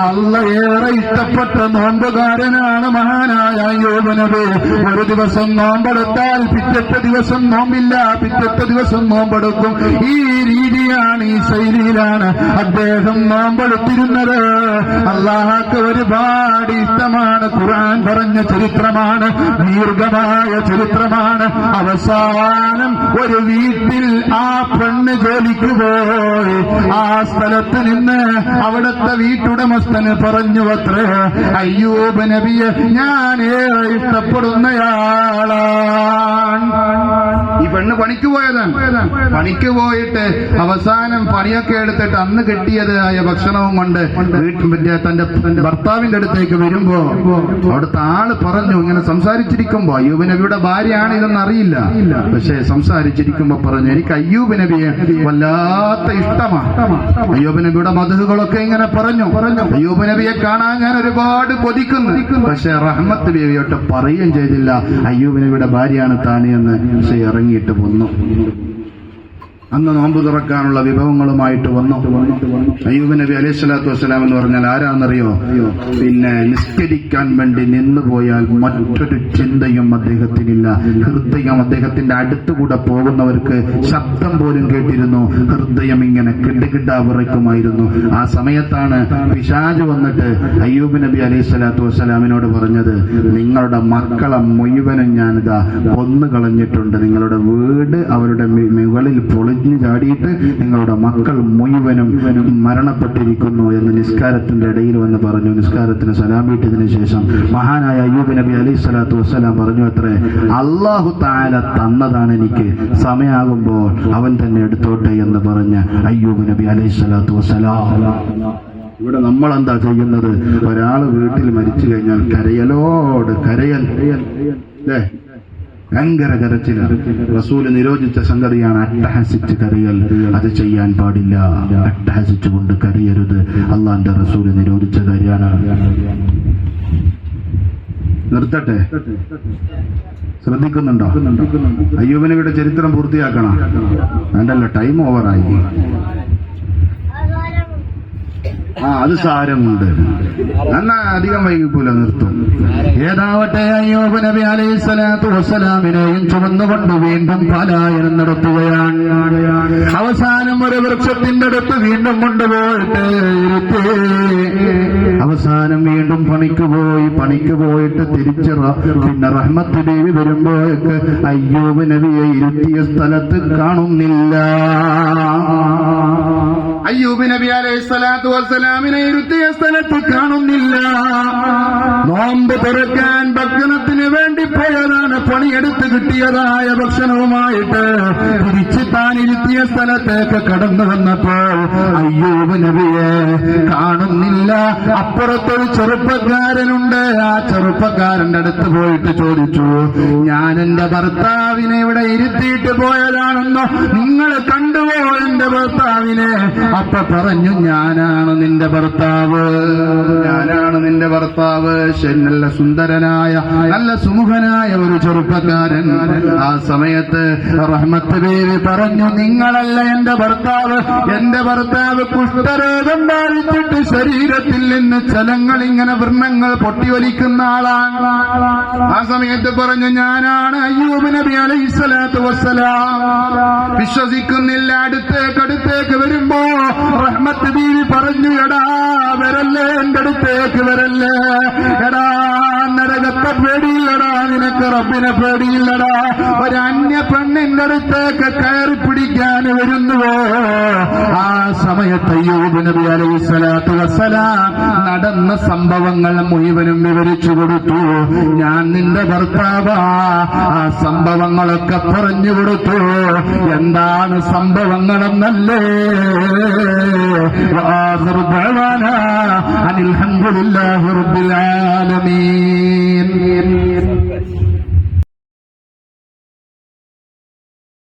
അള്ള ഏറെ ഇഷ്ടപ്പെട്ട നോമ്പുകാരനാണ് മഹാനായ അയ്യൂബ് നബി. ഒരു ദിവസം നോമ്പെടുത്താൽ പിറ്റത്തെ ദിവസം നോമ്പില്ല, പിറ്റത്തെ ദിവസം നോമ്പെടുക്കും. ഈ രീതിയാണ്, ഈ ശൈലിയിലാണ് അദ്ദേഹം നോമ്പെടുത്തിരുന്നത്. അള്ളാഹ്ക്ക് ഒരുപാട് ഇഷ്ടമാണ്. ഖുർആൻ പറഞ്ഞ ചരിത്രമാണ്, ദീർഘമായ ചരിത്രമാണ്. അവസാനം ഒരു വീട്ടിൽ ആ പെണ്ണ് ജോലിക്ക് പോയി. ആ സ്ഥലത്ത് നിന്ന് അവിടുത്തെ വീട്ടുടമസ്ഥന് പറഞ്ഞു അത്രേ, അയ്യൂബ് നബിയെ ഞാൻ ഏറെ ഇഷ്ടപ്പെടുന്നയാളാണ്. ഈ പെണ്ണ് പണിക്ക് പോയതാണ്. പണിക്ക് പോയിട്ട് അവസാനം പണിയൊക്കെ എടുത്തിട്ട് അന്ന് കിട്ടിയതായ ഭക്ഷണവും കൊണ്ട് തന്റെ ഭർത്താവിന്റെ അടുത്തേക്ക് വരുമ്പോ അവിടുത്തെ ആള് പറഞ്ഞു, ഇങ്ങനെ സംസാരിച്ചിരിക്കുമ്പോ അയ്യൂബ് നബിയുടെ ഭാര്യയാണ് ഇതൊന്നും അറിയില്ല, പക്ഷെ സംസാരിച്ചിരിക്കുമ്പോ പറഞ്ഞു, എനിക്ക് അയ്യൂബ് നബിയെ വല്ലാത്ത ഇഷ്ടമാണ്. അയ്യൂബ് നബിയുടെ മദ്ഹുകളൊക്കെ ഇങ്ങനെ പറഞ്ഞു. അയ്യൂബ് നബിയെ കാണാൻ ഞാൻ ഒരുപാട് കൊതിക്കുന്നു, പക്ഷെ റഹ്മത്ത് ബീവിയോട്ട് പറയുകയും ചെയ്തില്ല അയ്യൂബ് നബിയുടെ ഭാര്യയാണ് താനെന്ന്. പക്ഷെ ഇറങ്ങിയിട്ട് വന്നു. അന്ന് നോമ്പ് തുറക്കാനുള്ള വിഭവങ്ങളുമായിട്ട് വന്നു. അയ്യൂബ് നബി അലൈഹിസ്സലാത്തു വസ്സലാം എന്ന് പറഞ്ഞാൽ ആരാന്നറിയോ? പിന്നെ നിസ്കരിക്കാൻ വേണ്ടി നിന്നുപോയാൽ മറ്റൊരു ചിന്തയും അദ്ദേഹത്തിനില്ല. ഹൃദയം അദ്ദേഹത്തിന്റെ അടുത്തുകൂടെ പോകുന്നവർക്ക് ശബ്ദം പോലും കേട്ടിരുന്നു. ഹൃദയം ഇങ്ങനെ കിടുകിടാ വിറയ്ക്കുമായിരുന്നു. ആ സമയത്താണ് പിശാച് വന്നിട്ട് അയ്യൂബ് നബി അലൈഹിസ്സലാത്തു വസ്സലാമിനോട് പറഞ്ഞത്, നിങ്ങളുടെ മക്കളെ മുഴുവനും ഞാനിതാ കൊന്നുകളഞ്ഞിട്ടുണ്ട്. നിങ്ങളുടെ വീട് അവരുടെ മുകളിൽ പൊളിഞ്ഞു ചാടിയിട്ട് നിങ്ങളുടെ മക്കൾ മുഴുവനും മരണപ്പെട്ടിരിക്കുന്നു എന്ന് നിസ്കാരത്തിന്റെ ഇടയിൽ വന്ന് പറഞ്ഞു. നിസ്കാരത്തിന് സലാം വീട്ടിയതിനു ശേഷം മഹാനായ അയ്യൂബ് നബി അലൈഹിസ്സലാത്തു വസ്സലാം പറഞ്ഞു അത്രേ, അല്ലാഹു തആല തന്നതാണ് എനിക്ക്, സമയമാകുമ്പോൾ അവൻ തന്നെ എടുത്തോട്ടെ എന്ന് പറഞ്ഞ അയ്യൂബ് നബി അലൈഹിസ്സലാത്തു വസ്സലാം. ഇവിടെ നമ്മൾ എന്താ ചെയ്യുന്നത്? ഒരാൾ വീട്ടിൽ മരിച്ചു കഴിഞ്ഞാൽ കരയലോട് കരയൽ അല്ലേ? ഭയങ്കര കരച്ചിലാണ്. റസൂല് നിരോധിച്ച സംഗതിയാണ് അട്ടഹസിച്ച് കരയൽ. അത് ചെയ്യാൻ പാടില്ല. അട്ടഹസിച്ചുകൊണ്ട് കരയരുത്. അള്ളാന്റെ റസൂല് നിരോധിച്ച കാര്യമാണ്. നിർത്തട്ടെ, ശ്രദ്ധിക്കുന്നുണ്ടോ? അയ്യൂബ് നബിയുടെ ചരിത്രം പൂർത്തിയാക്കണം. വേണ്ടല്ലോ, ടൈം ഓവറായി. അത് സാരമുണ്ട്. എന്നാ അധികം വൈകിക്കൂല, നിർത്തും. ഏതാവട്ടെ അയ്യൂബ് നബി അലൈഹിസ്സലാത്തു വസ്സലാമിനെയും ചുമന്നുകൊണ്ട് വീണ്ടും പലായനം നടത്തുകയാണ്. അവസാനം ഒരു വൃക്ഷത്തിന്റെ അടുത്ത് വീണ്ടും കൊണ്ടുപോയിട്ട് അവസാനം വീണ്ടും പണിക്ക് പോയിട്ട് തിരിച്ച് പിന്നെ റഹ്മത്ത് ബീവി വരുമ്പോഴേക്ക് അയ്യൂബ് നബിയെ ഇരുത്തിയ സ്ഥലത്ത് കാണുന്നില്ല. അയ്യൂബ് നബി അലൈഹിസ്സലാത്തു വസ്സലാമിനെ ഇരുത്തിയ സ്ഥലത്ത് കാണുന്നില്ല. നോമ്പ് തുറക്കാൻ ഭക്ഷണത്തിന് വേണ്ടി പോയതാണ്. പണിയെടുത്ത് കിട്ടിയതായ ഭക്ഷണവുമായിട്ട് തിരിച്ച് താൻ ഇരുത്തിയ സ്ഥലത്തേക്ക് കടന്നു വന്നപ്പോൾ അയ്യൂബ് നബിയെ കാണുന്നില്ല. അപ്പുറത്തൊരു ചെറുപ്പക്കാരനുണ്ട്. ആ ചെറുപ്പക്കാരന്റെ അടുത്ത് പോയിട്ട് ചോദിച്ചു, ഞാൻ എന്റെ ഭർത്താവിനെ ഇവിടെ ഇരുത്തിയിട്ട് പോയതാണെന്നോ, നിങ്ങൾ കണ്ടുവോ എന്റെ ഭർത്താവിനെ? അപ്പൊ പറഞ്ഞു, ഞാനാണ് നിന്റെ ഭർത്താവ്. നല്ല സുന്ദരനായ നല്ല സുമുഖനായ ഒരു ചെറുപ്പക്കാരൻ. ആ സമയത്ത് റഹ്മത്ത് ബീവി പറഞ്ഞു, നിങ്ങളല്ല എന്റെ ഭർത്താവ്. എന്റെ ഭർത്താവ് കുഷ്ഠരോഗം ബാധിച്ചിട്ട് ശരീരത്തിൽ നിന്ന് ചലങ്ങൾ ഇങ്ങനെ വൃണ്ണങ്ങൾ പൊട്ടിയൊലിക്കുന്ന ആളാണ്. ആ സമയത്ത് പറഞ്ഞു, ഞാനാണ് അയ്യൂബ് നബി അലൈഹിസ്സലാത്തു വസ്സലാം. വിശ്വസിക്കുന്നില്ല. അടുത്തേക്ക് വരുമ്പോ റഹ്മത്ത് ബീവി പറഞ്ഞു, എടാ വരല്ലേ, എന്റെ അടുത്തേക്ക് വരല്ലേ. എടാ നരകത്തെ പേടിയില്ലടാ, നിനക്ക് റബ്ബിനെ പേടിയില്ലടാ. ഒരു അന്യ പെണ്ണിന്റെ അടുത്തേക്ക് കയറി പിടിക്കാൻ വരുന്നുവോ? ആ സമയത്ത് അയ്യൂബ് നബി അലൈഹിസ്സലാത്തു വസ്സലാം നടന്ന സംഭവങ്ങൾ മുഴുവനും വിവരിച്ചു കൊടുത്തു. ഞാൻ നിന്റെ ഭർത്താവാ. ആ സംഭവങ്ങളൊക്കെ പറഞ്ഞു കൊടുത്തു. എന്താണ് സംഭവങ്ങളെന്നല്ലേ? وآخر دعوانا أن الحمد لله رب العالمين.